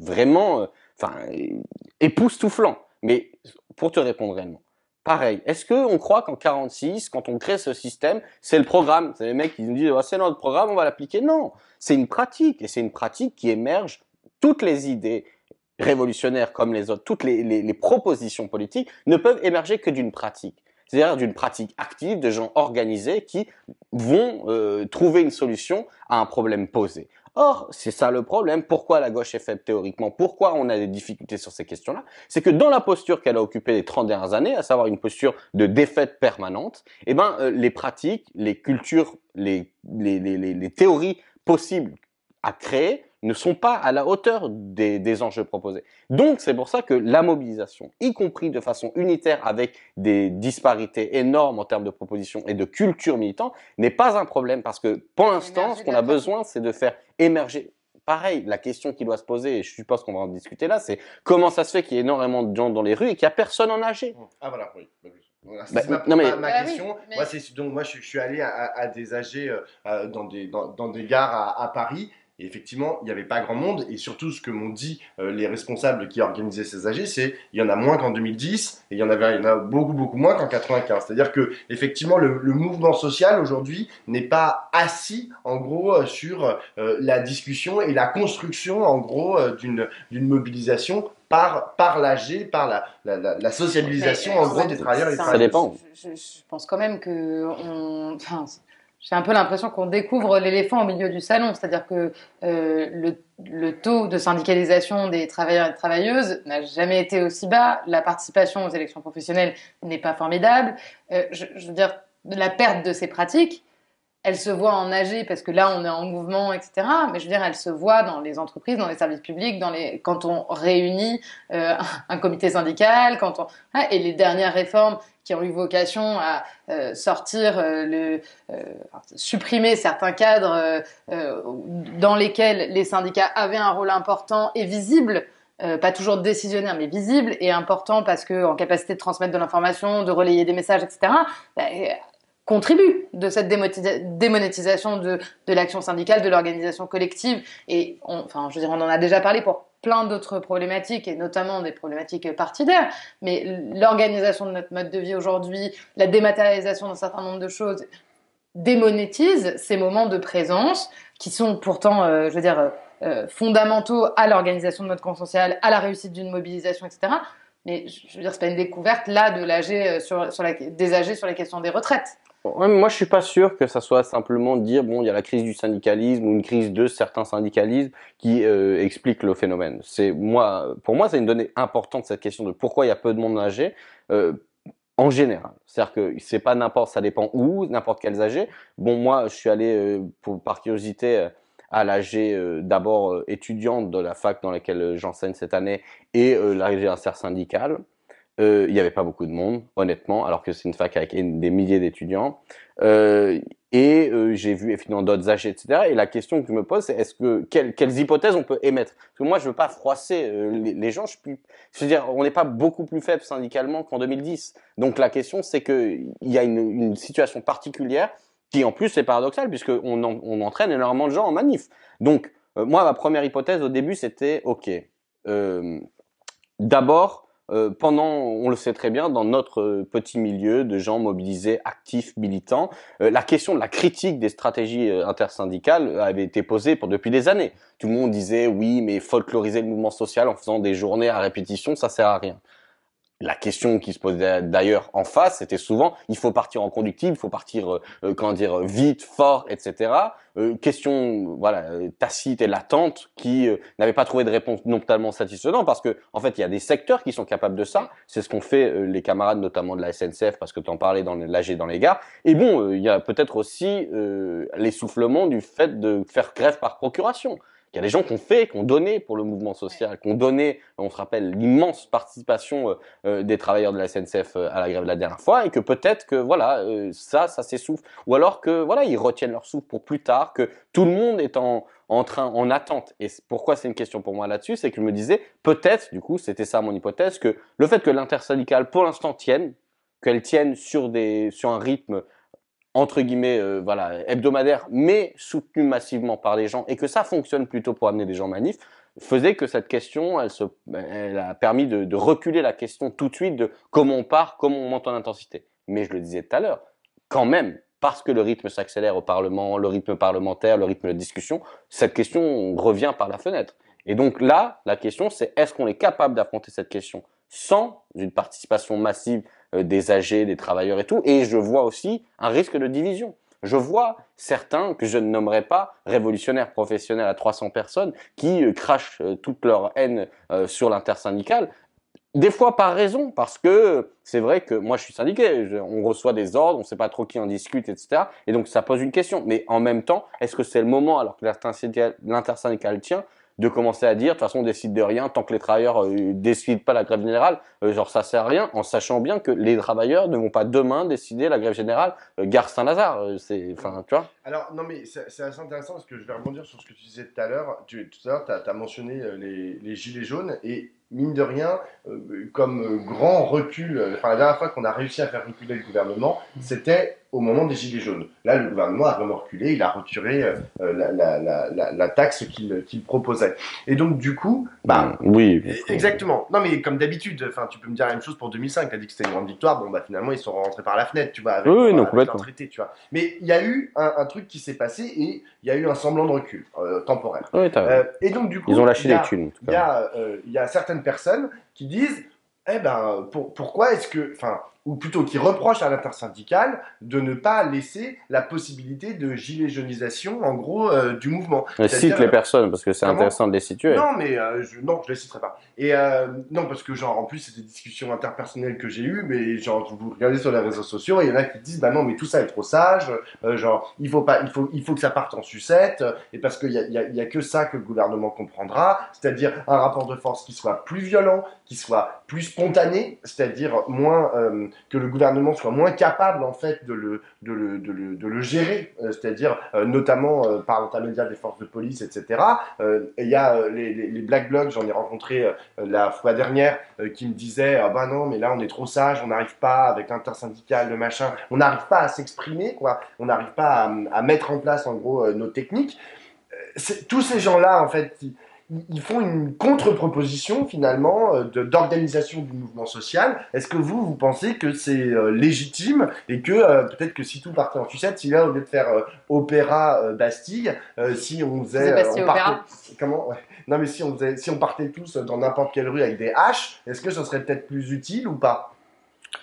vraiment, enfin, époustouflant. Mais pour te répondre réellement, pareil, est-ce que on croit qu'en 46, quand on crée ce système, c'est le programme, c'est les mecs qui nous disent oh, c'est notre programme, on va l'appliquer? Non, c'est une pratique, et c'est une pratique qui émerge. Toutes les idées révolutionnaires comme les autres, toutes les propositions politiques ne peuvent émerger que d'une pratique. C'est-à-dire d'une pratique active de gens organisés qui vont trouver une solution à un problème posé. Or, c'est ça le problème. Pourquoi la gauche est faible théoriquement? Pourquoi on a des difficultés sur ces questions-là? C'est que dans la posture qu'elle a occupée les 30 dernières années, à savoir une posture de défaite permanente, eh ben, les pratiques, les cultures, les théories possibles à créer ne sont pas à la hauteur des enjeux proposés. Donc, c'est pour ça que la mobilisation, y compris de façon unitaire avec des disparités énormes en termes de propositions et de culture militante, n'est pas un problème parce que pour l'instant, ce qu'on a besoin, c'est de faire émerger. Pareil, la question qui doit se poser, et je suppose qu'on va en discuter là, c'est comment ça se fait qu'il y ait énormément de gens dans les rues et qu'il n'y a personne en AG? Ah voilà, oui. Voilà, Bah, c'est non, mais- ma question. Oui, mais- Moi, je suis allé à des AG dans des gares à Paris. Et effectivement, il n'y avait pas grand monde. Et surtout, ce que m'ont dit les responsables qui organisaient ces AG, c'est il y en a moins qu'en 2010 et il y en a beaucoup, beaucoup moins qu'en 95. C'est-à-dire que effectivement, le mouvement social aujourd'hui n'est pas assis, en gros, sur la discussion et la construction, en gros, d'une mobilisation par l'AG, par la sociabilisation, Mais, en gros, des travailleurs et des ça travailleuses. dépend. Je pense quand même que enfin, j'ai un peu l'impression qu'on découvre l'éléphant au milieu du salon, c'est-à-dire que le taux de syndicalisation des travailleurs et des travailleuses n'a jamais été aussi bas. La participation aux élections professionnelles n'est pas formidable. Je veux dire, la perte de ces pratiques, elle se voit en AG parce que là on est en mouvement, etc. Mais je veux dire, elle se voit dans les entreprises, dans les services publics, quand on réunit un comité syndical, et les dernières réformes qui ont eu vocation à supprimer certains cadres dans lesquels les syndicats avaient un rôle important et visible. Pas toujours décisionnaire, mais visible et important parce que en capacité de transmettre de l'information, de relayer des messages, etc. Contribue de cette démonétisation de l'action syndicale, de l'organisation collective. Et on en a déjà parlé pour plein d'autres problématiques, et notamment des problématiques partidaires. Mais l'organisation de notre mode de vie aujourd'hui, la dématérialisation d'un certain nombre de choses, démonétise ces moments de présence qui sont pourtant, fondamentaux à l'organisation de notre camp social, à la réussite d'une mobilisation, etc. Mais je veux dire, c'est pas une découverte là de l'AG des AG sur les questions des retraites. Ouais, mais moi, je suis pas sûr que ça soit simplement de dire bon, il y a la crise du syndicalisme ou une crise de certains syndicalismes qui explique le phénomène. Pour moi, c'est une donnée importante cette question de pourquoi il y a peu de monde âgé. En général, c'est-à-dire que c'est pas n'importe, ça dépend où, n'importe quels âgés. Bon, moi, je suis allé par curiosité à l'AG d'abord étudiante de la fac dans laquelle j'enseigne cette année et l'AG intersyndicale. Il n'y avait pas beaucoup de monde, honnêtement, alors que c'est une fac avec des milliers d'étudiants. J'ai vu effectivement d'autres AG, etc. Et la question que je me pose, c'est quelles hypothèses on peut émettre? Parce que moi, je veux pas froisser les gens. Je veux dire, on n'est pas beaucoup plus faible syndicalement qu'en 2010. Donc la question, c'est que il y a une situation particulière qui, en plus, est paradoxale puisque on entraîne énormément de gens en manif. Donc moi, ma première hypothèse au début, c'était ok. D'abord. On le sait très bien, dans notre petit milieu de gens mobilisés, actifs, militants, la question de la critique des stratégies intersyndicales avait été posée depuis des années. Tout le monde disait oui, mais folkloriser le mouvement social en faisant des journées à répétition, ça sert à rien. La question qui se posait d'ailleurs en face, c'était souvent il faut partir en conductible, il faut partir vite, fort, etc. Question tacite et latente qui n'avait pas trouvé de réponse non totalement satisfaisante parce que en fait il y a des secteurs qui sont capables de ça. C'est ce qu'ont fait les camarades notamment de la SNCF parce que tu en parlais dans l'AG dans les gares. Et bon, il y a peut-être aussi l'essoufflement du fait de faire grève par procuration. Il y a des gens qui ont donné pour le mouvement social, qui ont donné, on se rappelle, l'immense participation des travailleurs de la SNCF à la grève de la dernière fois, et que peut-être que voilà, ça s'essouffle, ou alors que voilà, ils retiennent leur souffle pour plus tard, que tout le monde est en attente. Et pourquoi c'est une question pour moi là-dessus, c'est que je me disais peut-être, du coup, c'était ça mon hypothèse, que le fait que l'intersyndicale pour l'instant tienne, qu'elle tienne sur un rythme entre guillemets voilà, hebdomadaire, mais soutenu massivement par les gens, et que ça fonctionne plutôt pour amener des gens manifs, faisait que cette question, elle a permis de reculer la question tout de suite de comment on part, comment on monte en intensité. Mais je le disais tout à l'heure, quand même, parce que le rythme s'accélère au Parlement, le rythme parlementaire, le rythme de discussion, cette question revient par la fenêtre. Et donc là, la question, c'est est-ce qu'on est capable d'affronter cette question sans une participation massive des âgés, des travailleurs et tout. Et je vois aussi un risque de division. Je vois certains, que je ne nommerai pas, révolutionnaires professionnels à 300 personnes, qui crachent toute leur haine sur l'intersyndicale. Des fois par raison, parce que c'est vrai que moi je suis syndiqué, on reçoit des ordres, on ne sait pas trop qui en discute, etc. Et donc ça pose une question. Mais en même temps, est-ce que c'est le moment, alors que l'intersyndicale tient, de commencer à dire, de toute façon, on décide de rien tant que les travailleurs décident pas la grève générale, genre ça sert à rien, en sachant bien que les travailleurs ne vont pas demain décider la grève générale gare Saint-Lazare. Enfin, tu vois. Alors, non, mais c'est assez intéressant parce que je vais rebondir sur ce que tu disais tout à l'heure. Tout à l'heure, tu as mentionné les gilets jaunes et mine de rien, comme grand recul, enfin la dernière fois qu'on a réussi à faire reculer le gouvernement, c'était au moment des gilets jaunes. Là, le gouvernement a vraiment reculé, il a retiré la taxe qu'il proposait. Et donc, du coup, oui, exactement. Non, mais comme d'habitude, enfin, tu peux me dire la même chose pour 2005. Tu as dit que c'était une grande victoire. Bon, bah finalement, ils sont rentrés par la fenêtre, tu vois, avec leur traité, tu vois. Mais il y a eu un truc qui s'est passé et il y a eu un semblant de recul temporaire. Oui, et donc, du coup, ils ont lâché des thunes. Il y a certaines personnes qui disent, eh ben, pourquoi est-ce que, enfin, ou plutôt qui reprochent à l'intersyndicale de ne pas laisser la possibilité de gilet jaunisation, en gros, du mouvement. Cite les personnes, parce que c'est intéressant de les situer. Non, mais je les citerai pas. Et non, parce que genre, en plus, c'est des discussions interpersonnelles que j'ai eues, mais genre, vous regardez sur les réseaux sociaux, il y en a qui disent, bah non, mais tout ça est trop sage, genre, il faut que ça parte en sucette, et parce qu'il y a que ça que le gouvernement comprendra, c'est-à-dire un rapport de force qui soit plus violent, qui soit plus spontané, c'est-à-dire moins que le gouvernement soit moins capable en fait de le gérer, c'est-à-dire notamment par l'intermédiaire des forces de police, etc. Il y a les Black Blocs, j'en ai rencontré la fois dernière, qui me disaient ah ben non mais là on est trop sage, on n'arrive pas avec l'intersyndicale, le machin, on n'arrive pas à s'exprimer quoi, on n'arrive pas à mettre en place en gros nos techniques. Tous ces gens-là en fait ils font une contre-proposition finalement d'organisation du mouvement social. Est-ce que vous pensez que c'est légitime et que peut-être que si tout partait en sucette, si là au lieu de faire opéra Bastille, si on faisait comment non mais si on partait tous dans n'importe quelle rue avec des haches, est-ce que ce serait peut-être plus utile ou pas?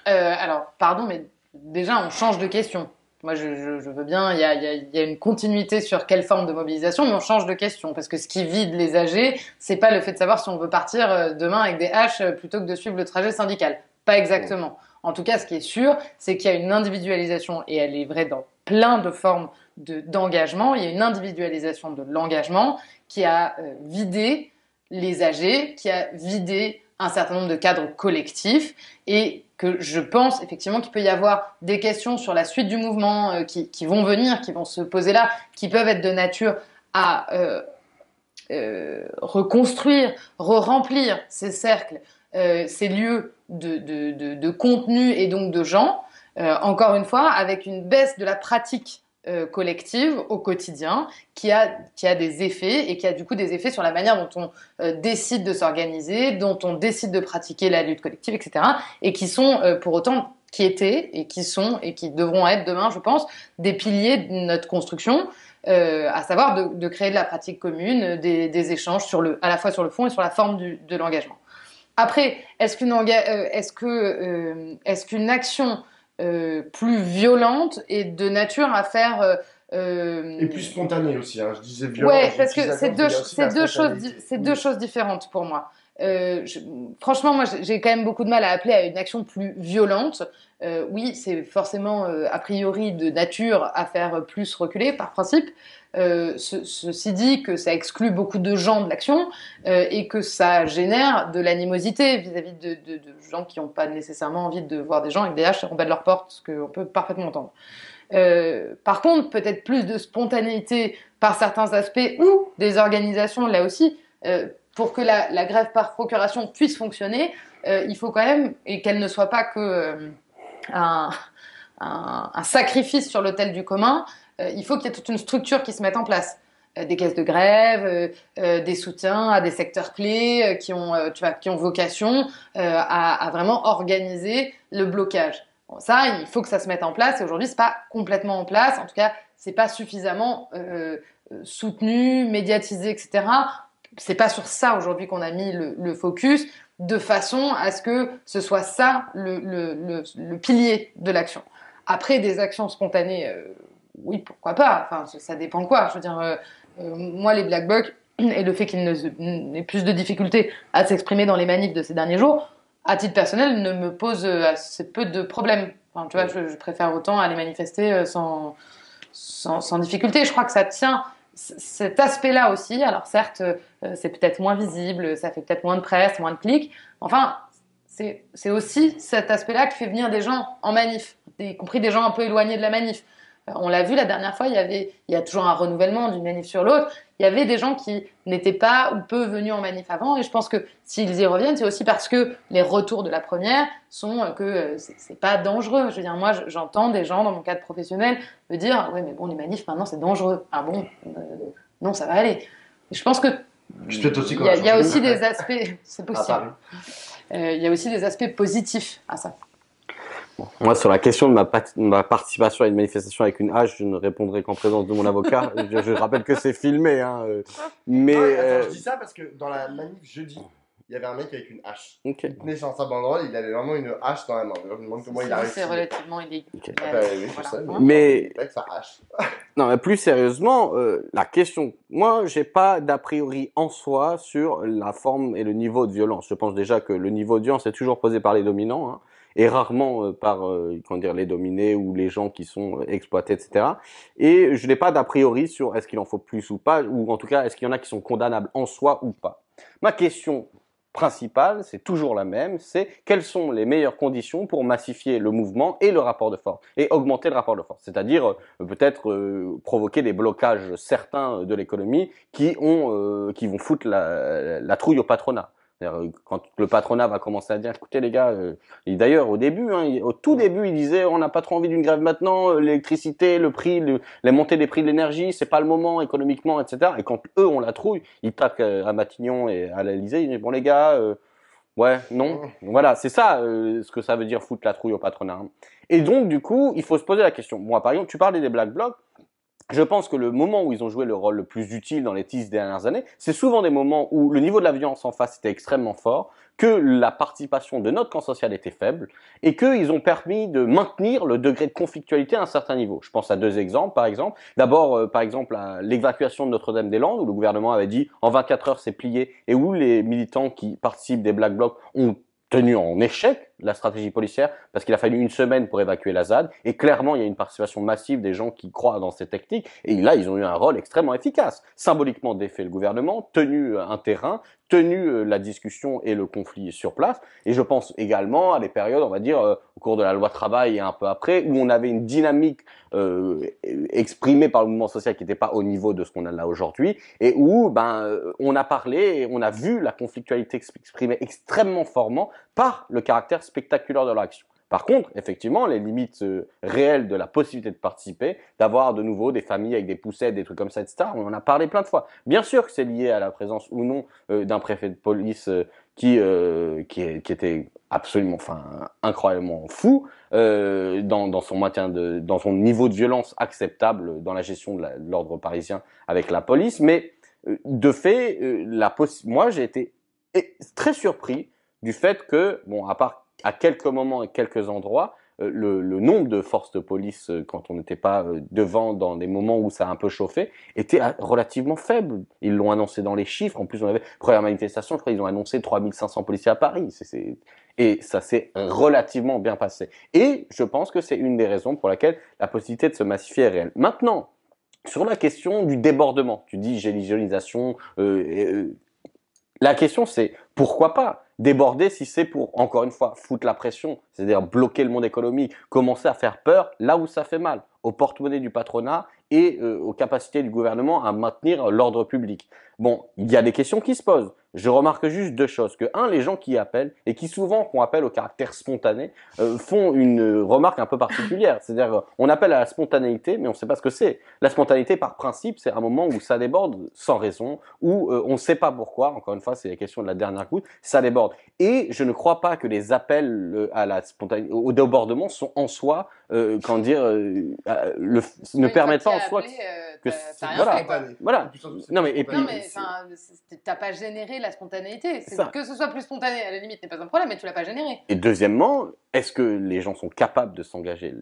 Alors pardon, mais déjà on change de question. Moi, je veux bien, il y a une continuité sur quelle forme de mobilisation, mais on change de question. Parce que ce qui vide les âgés, c'est pas le fait de savoir si on veut partir demain avec des haches plutôt que de suivre le trajet syndical. Pas exactement. En tout cas, ce qui est sûr, c'est qu'il y a une individualisation, et elle est vraie dans plein de formes d'engagement. Il y a une individualisation de l'engagement qui a vidé les âgés, qui a vidé un certain nombre de cadres collectifs, et que je pense effectivement qu'il peut y avoir des questions sur la suite du mouvement qui vont venir, qui vont se poser là, qui peuvent être de nature à reconstruire, re-remplir ces cercles, ces lieux de contenu et donc de gens, encore une fois, avec une baisse de la pratique collective au quotidien qui a des effets et qui a du coup des effets sur la manière dont on décide de s'organiser, dont on décide de pratiquer la lutte collective, etc. et qui sont pour autant qui étaient et qui sont et qui devront être demain, je pense, des piliers de notre construction, à savoir de créer de la pratique commune, des échanges à la fois sur le fond et sur la forme de l'engagement. Après, est-ce qu'une action plus violente et de nature à faire et plus spontanée aussi, hein. Je disais violent. Ouais, parce que c'est deux choses différentes pour moi. Franchement, moi, j'ai quand même beaucoup de mal à appeler à une action plus violente. Oui, c'est forcément a priori de nature à faire plus reculer par principe. Ceci dit que ça exclut beaucoup de gens de l'action et que ça génère de l'animosité vis-à-vis de gens qui n'ont pas nécessairement envie de voir des gens avec des haches en bas de leur porte, ce qu'on peut parfaitement entendre. Par contre, peut-être plus de spontanéité par certains aspects ou des organisations là aussi. Pour que la grève par procuration puisse fonctionner, il faut quand même, et qu'elle ne soit pas que un sacrifice sur l'autel du commun, il faut qu'il y ait toute une structure qui se mette en place. Des caisses de grève, des soutiens à des secteurs clés qui ont vocation à vraiment organiser le blocage. Bon, ça, il faut que ça se mette en place, et aujourd'hui, c'est pas complètement en place. En tout cas, c'est pas suffisamment soutenu, médiatisé, etc. C'est pas sur ça aujourd'hui qu'on a mis le focus, de façon à ce que ce soit ça le pilier de l'action. Après, des actions spontanées, oui, pourquoi pas. Enfin, ça dépend de quoi. Je veux dire, moi, les Black Blocs et le fait qu'ils n'aient plus de difficultés à s'exprimer dans les manifs de ces derniers jours, à titre personnel, ne me pose assez peu de problèmes. Enfin, tu vois, je préfère autant aller manifester sans difficulté. Je crois que ça tient cet aspect-là aussi. Alors certes, c'est peut-être moins visible, ça fait peut-être moins de presse, moins de clics. Enfin, c'est aussi cet aspect-là qui fait venir des gens en manif, y compris des gens un peu éloignés de la manif. On l'a vu la dernière fois, il y a toujours un renouvellement d'une manif sur l'autre. Il y avait des gens qui n'étaient pas ou peu venus en manif avant, et je pense que s'ils y reviennent, c'est aussi parce que les retours de la première sont que c'est pas dangereux. Je veux dire, moi, j'entends des gens dans mon cadre professionnel me dire, ouais, mais bon, les manifs maintenant c'est dangereux. Ah bon, non, ça va aller. Et je pense que il y a aussi des aspects, c'est possible. Il y a aussi des aspects positifs à ça. Bon, moi, sur la question de ma participation à une manifestation avec une hache, je ne répondrai qu'en présence de mon avocat. Je rappelle que c'est filmé, hein. Mais attends, je dis ça parce que dans la manif jeudi, il y avait un mec avec une hache. Okay. Il tenait sur sa banderole, il avait vraiment une hache dans la main. Je me demande comment il a réussi. C'est relativement illégal. Okay. Oui, je sais. Mais avec sa hache. Non, mais plus sérieusement, la question, moi, j'ai pas d'a priori en soi sur la forme et le niveau de violence. Je pense déjà que le niveau de violence est toujours posé par les dominants, hein, et rarement par les dominés ou les gens qui sont exploités, etc. Et je n'ai pas d'a priori sur est-ce qu'il en faut plus ou pas, ou en tout cas est-ce qu'il y en a qui sont condamnables en soi ou pas. Ma question principale, c'est toujours la même, c'est quelles sont les meilleures conditions pour massifier le mouvement et le rapport de force, et augmenter le rapport de force, c'est-à-dire peut-être provoquer des blocages certains de l'économie qui vont foutre la trouille au patronat. Quand le patronat va commencer à dire, écoutez les gars, et d'ailleurs au début, au tout début, il disait, on n'a pas trop envie d'une grève maintenant, l'électricité, le prix, la montée des prix de l'énergie, c'est pas le moment économiquement, etc. Et quand eux ont la trouille, ils tapent à Matignon et à l'Élysée, ils disent, bon les gars, ouais, non, voilà, c'est ça ce que ça veut dire foutre la trouille au patronat. Et donc du coup, il faut se poser la question. Moi, par exemple, tu parlais des Black Blocs. Je pense que le moment où ils ont joué le rôle le plus utile dans les 10 dernières années, c'est souvent des moments où le niveau de la violence en face était extrêmement fort, que la participation de notre camp social était faible, et qu'ils ont permis de maintenir le degré de conflictualité à un certain niveau. Je pense à deux exemples, par exemple. D'abord, par exemple, à l'évacuation de Notre-Dame-des-Landes, où le gouvernement avait dit en 24 heures c'est plié, et où les militants qui participent des Black Blocs ont tenu en échec la stratégie policière parce qu'il a fallu une semaine pour évacuer la ZAD et clairement il y a une participation massive des gens qui croient dans ces techniques et là ils ont eu un rôle extrêmement efficace, symboliquement défait le gouvernement, tenu un terrain, tenu la discussion et le conflit sur place et je pense également à des périodes on va dire au cours de la loi travail et un peu après où on avait une dynamique exprimée par le mouvement social qui n'était pas au niveau de ce qu'on a là aujourd'hui et où on a parlé et on a vu la conflictualité exprimée extrêmement fortement par le caractère spectaculaire de l'action. Par contre, effectivement, les limites réelles de la possibilité de participer, d'avoir de nouveau des familles avec des poussettes, des trucs comme ça, etc., on en a parlé plein de fois. Bien sûr que c'est lié à la présence ou non d'un préfet de police qui était absolument, incroyablement fou dans son maintien dans son niveau de violence acceptable dans la gestion de l'ordre parisien avec la police. Mais de fait, moi j'ai été très surpris du fait que, bon, à part à quelques moments et quelques endroits, le nombre de forces de police quand on n'était pas devant dans des moments où ça a un peu chauffé était relativement faible. Ils l'ont annoncé dans les chiffres. En plus, on avait première manifestation, je crois, ils ont annoncé 3500 policiers à Paris. Et ça s'est relativement bien passé. Et je pense que c'est une des raisons pour laquelle la possibilité de se massifier est réelle. Maintenant, sur la question du débordement, tu dis gélisionisation, la question c'est pourquoi pas déborder si c'est pour, encore une fois, foutre la pression, c'est-à-dire bloquer le monde économique, commencer à faire peur là où ça fait mal, au porte-monnaie du patronat et aux capacités du gouvernement à maintenir l'ordre public. Bon, il y a des questions qui se posent. Je remarque juste deux choses. Que un, les gens qui appellent, et qui souvent font appel au caractère spontané, font une remarque un peu particulière. C'est-à-dire, on appelle à la spontanéité, mais on ne sait pas ce que c'est. La spontanéité, par principe, c'est un moment où ça déborde sans raison, où on ne sait pas pourquoi. Encore une fois, c'est la question de la dernière goutte. Ça déborde. Et je ne crois pas que les appels à la spontanéité, au débordement sont en soi, ne permettent pas en soi que voilà. Non mais t'as pas généré la spontanéité. Que ce soit plus spontané, à la limite, n'est pas un problème, mais tu l'as pas généré. Et deuxièmement, est-ce que les gens sont capables de s'engager?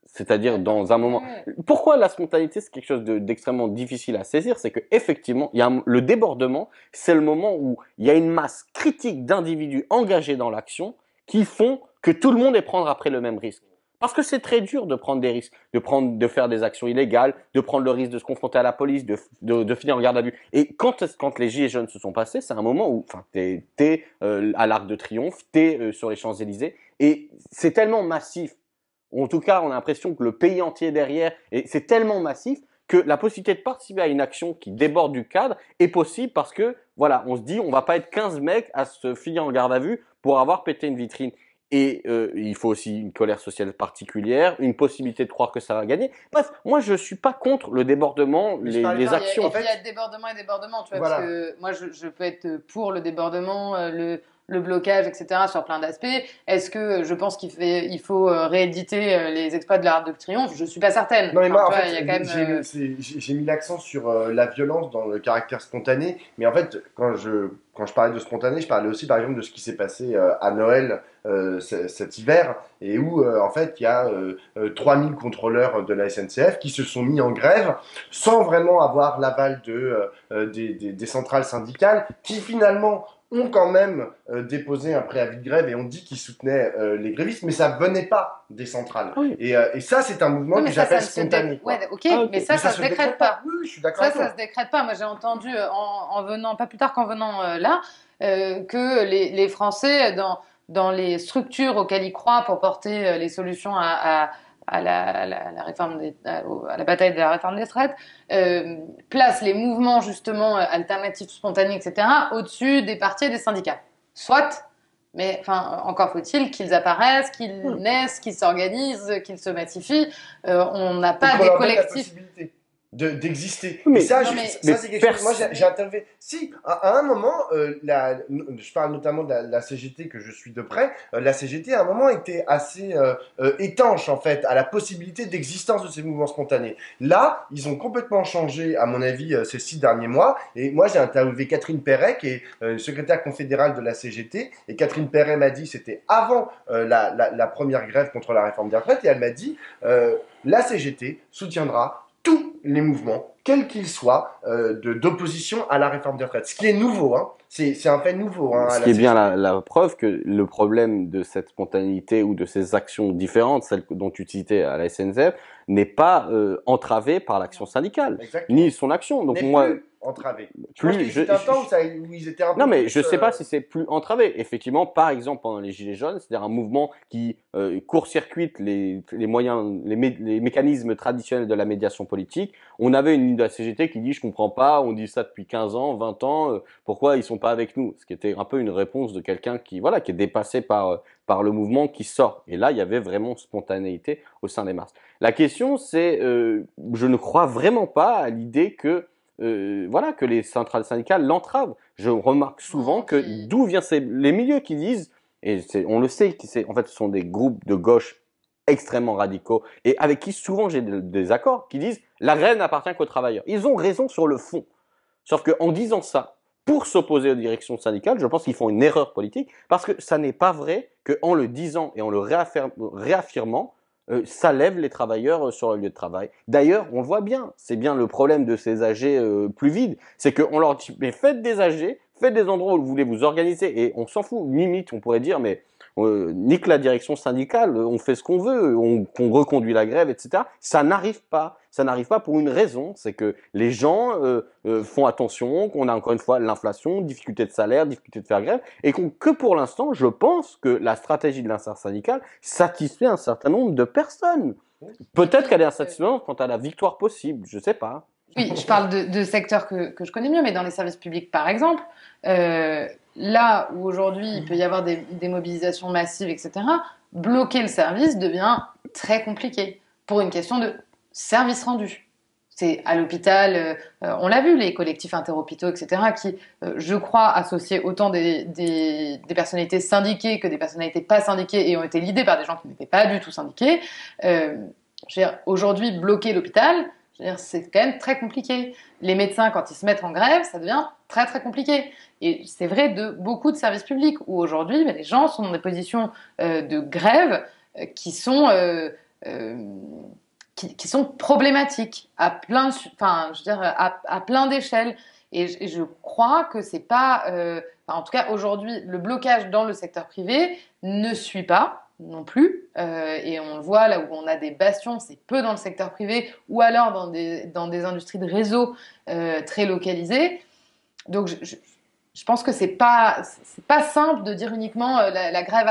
C'est-à-dire dans un moment. Pourquoi la spontanéité c'est quelque chose d'extrêmement difficile à saisir, c'est que effectivement, le débordement, c'est le moment où il y a une masse critique d'individus engagés dans l'action qui font que tout le monde est prendre après le même risque. Parce que c'est très dur de prendre des risques, de faire des actions illégales, de prendre le risque de se confronter à la police, de finir en garde à vue. Et quand les Gilets jaunes se sont passés, c'est un moment où, t'es à l'Arc de Triomphe, t'es sur les Champs-Élysées, et c'est tellement massif. En tout cas, on a l'impression que le pays entier est derrière, et c'est tellement massif que la possibilité de participer à une action qui déborde du cadre est possible parce que, voilà, on se dit, on va pas être 15 mecs à se finir en garde à vue pour avoir pété une vitrine. Et il faut aussi une colère sociale particulière, une possibilité de croire que ça va gagner. Bref, moi je suis pas contre le débordement, les actions. Il y a débordement et débordement, tu vois, voilà. Parce que moi je peux être pour le débordement, le blocage, etc. sur plein d'aspects. Est-ce que je pense qu'il faut rééditer les exploits de l'Arc de Triomphe? Je suis pas certaine. Non mais moi, en fait, j'ai mis l'accent sur la violence dans le caractère spontané, mais en fait, quand je parlais de spontané, je parlais aussi par exemple de ce qui s'est passé à Noël cet hiver, et où en fait il y a 3000 contrôleurs de la SNCF qui se sont mis en grève sans vraiment avoir l'aval des centrales syndicales qui finalement ont quand même déposé un préavis de grève et ont dit qu'ils soutenaient les grévistes, mais ça venait pas des centrales. Oui. Et ça, c'est un mouvement que j'appelle spontané. Ouais, ok, mais ça se décrète pas. Oui, je suis d'accord avec toi. Ça se décrète pas. Moi, j'ai entendu, en venant, pas plus tard qu'en venant là, que les Français, dans les structures auxquelles ils croient pour porter les solutions à la réforme à la bataille de la réforme des retraites, place les mouvements justement alternatifs, spontanés, etc. au-dessus des partis et des syndicats. Soit, mais enfin encore faut-il qu'ils apparaissent, qu'ils naissent, qu'ils s'organisent, qu'ils se massifient. On n'a pas des collectifs. D'exister. Mais ça, c'est quelque chose. Moi, j'ai interviewé. Si, à un moment, je parle notamment de la CGT que je suis de près. La CGT, à un moment, était assez étanche, en fait, à la possibilité d'existence de ces mouvements spontanés. Là, ils ont complètement changé, à mon avis, ces 6 derniers mois. Et moi, j'ai interviewé Catherine Perret, qui est secrétaire confédérale de la CGT. Et Catherine Perret m'a dit, c'était avant la première grève contre la réforme des retraites, et elle m'a dit, la CGT soutiendra tous les mouvements, quels qu'ils soient, d'opposition à la réforme des retraites. Ce qui est nouveau, hein. C'est un fait nouveau. Hein, ce qui est bien la preuve que le problème de cette spontanéité ou de ces actions différentes, celles dont tu citais à la SNCF, n'est pas entravé par l'action syndicale, ni son action. Donc moi, entravé. C'était un temps où ils étaient un peu. Non, mais je sais pas si c'est plus entravé. Effectivement, par exemple, pendant les Gilets jaunes, c'est-à-dire un mouvement qui court-circuite les moyens, les mécanismes traditionnels de la médiation politique. On avait une ligne de la CGT qui dit, je comprends pas, on dit ça depuis 15 ans, 20 ans, pourquoi ils sont pas avec nous? Ce qui était un peu une réponse de quelqu'un qui est dépassé par le mouvement qui sort. Et là, il y avait vraiment spontanéité au sein des masses. La question, c'est, je ne crois vraiment pas à l'idée que les centrales syndicales l'entravent. Je remarque souvent que d'où viennent les milieux qui disent, et on le sait, en fait, ce sont des groupes de gauche extrêmement radicaux et avec qui souvent j'ai des accords qui disent la grève n'appartient qu'aux travailleurs. Ils ont raison sur le fond. Sauf qu'en disant ça, pour s'opposer aux directions syndicales. Je pense qu'ils font une erreur politique parce que ça n'est pas vrai qu'en le disant et en le réaffirmant, ça lève les travailleurs sur le lieu de travail. D'ailleurs, on le voit bien, c'est bien le problème de ces AG plus vides, c'est qu'on leur dit, mais faites des AG, faites des endroits où vous voulez vous organiser, et on s'en fout, limite, on pourrait dire, mais nique la direction syndicale, on fait ce qu'on veut, on reconduit la grève, etc. Ça n'arrive pas. Ça n'arrive pas pour une raison, c'est que les gens font attention, qu'on a encore une fois l'inflation, difficulté de salaire, difficulté de faire grève, et que pour l'instant, je pense que la stratégie de l'intersyndicale satisfait un certain nombre de personnes. Peut-être qu'elle est insatisfaisante quant à la victoire possible, je sais pas. Oui, je parle de secteurs que je connais mieux, mais dans les services publics, par exemple, là où aujourd'hui il peut y avoir des mobilisations massives, etc., bloquer le service devient très compliqué pour une question de service rendu. C'est à l'hôpital, on l'a vu, les collectifs interhôpitaux, etc., qui, je crois, associés autant des personnalités syndiquées que des personnalités pas syndiquées et ont été lidés par des gens qui n'étaient pas du tout syndiqués. Aujourd'hui, bloquer l'hôpital, c'est quand même très compliqué. Les médecins, quand ils se mettent en grève, ça devient très très compliqué. Et c'est vrai de beaucoup de services publics où aujourd'hui, les gens sont dans des positions de grève qui sont problématiques à plein, à plein d'échelles. Et je crois que c'est pas, en tout cas aujourd'hui, le blocage dans le secteur privé ne suit pas non plus, et on le voit là où on a des bastions, c'est peu dans le secteur privé ou alors dans des industries de réseau très localisées. Donc je pense que c'est pas simple de dire uniquement la grève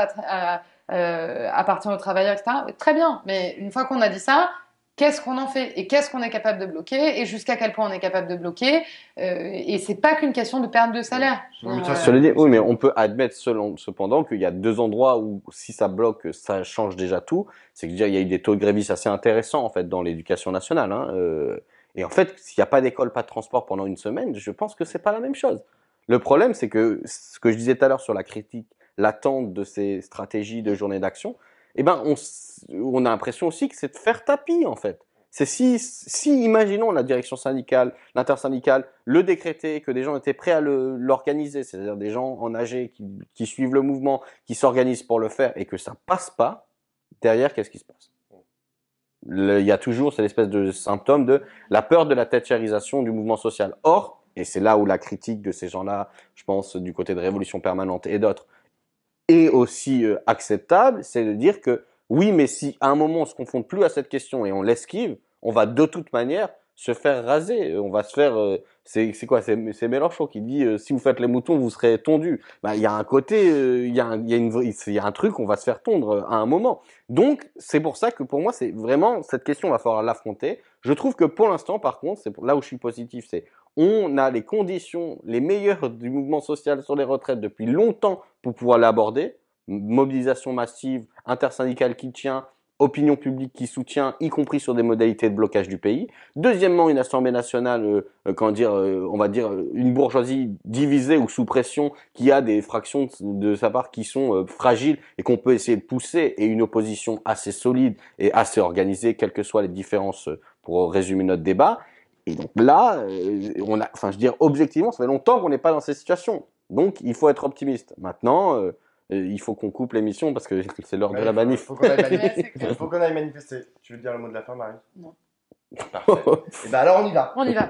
appartient aux travailleurs, etc. Très bien, mais une fois qu'on a dit ça, qu'est-ce qu'on en fait et qu'est-ce qu'on est capable de bloquer et jusqu'à quel point on est capable de bloquer, et c'est pas qu'une question de perte de salaire. Oui, mais on peut admettre cependant qu'il y a deux endroits où si ça bloque, ça change déjà tout. C'est que il y a eu des taux de grévistes assez intéressants en fait dans l'éducation nationale. Et en fait, s'il n'y a pas d'école, pas de transport pendant une semaine, je pense que c'est pas la même chose. Le problème, c'est que ce que je disais tout à l'heure sur la critique latente de ces stratégies de journée d'action, eh ben, on a l'impression aussi que c'est de faire tapis, en fait. C'est si, imaginons, la direction syndicale, l'intersyndicale, le décréter, que des gens étaient prêts à l'organiser, c'est-à-dire des gens en AG qui suivent le mouvement, qui s'organisent pour le faire, et que ça passe pas, derrière, qu'est-ce qui se passe? Il y a toujours cette espèce de symptôme de la peur de la thatchérisation du mouvement social. Or, et c'est là où la critique de ces gens-là, je pense, du côté de Révolution Permanente et d'autres, est aussi acceptable, c'est de dire que oui, mais si à un moment on se confronte plus à cette question et on l'esquive, on va de toute manière se faire raser. On va se faire. C'est quoi? C'est Mélenchon qui dit si vous faites les moutons, vous serez tondus. Bah, il y a un côté, il y a un truc, on va se faire tondre à un moment. Donc c'est pour ça que pour moi c'est vraiment cette question, il va falloir l'affronter. Je trouve que pour l'instant, par contre, c'est là où je suis positif, c'est on a les conditions les meilleures du mouvement social sur les retraites depuis longtemps pour pouvoir l'aborder. Mobilisation massive, intersyndicale qui tient, opinion publique qui soutient, y compris sur des modalités de blocage du pays. Deuxièmement, une Assemblée nationale, on va dire une bourgeoisie divisée ou sous pression, qui a des fractions de sa part qui sont fragiles et qu'on peut essayer de pousser, et une opposition assez solide et assez organisée, quelles que soient les différences, pour résumer notre débat. Et donc là, objectivement, ça fait longtemps qu'on n'est pas dans cette situation. Donc, il faut être optimiste. Maintenant, il faut qu'on coupe l'émission parce que c'est l'heure de la manif. Faut qu'on aille manifester. Tu veux dire le mot de la fin, Marie? Non. Parfait. Et ben alors, on y va. On y va.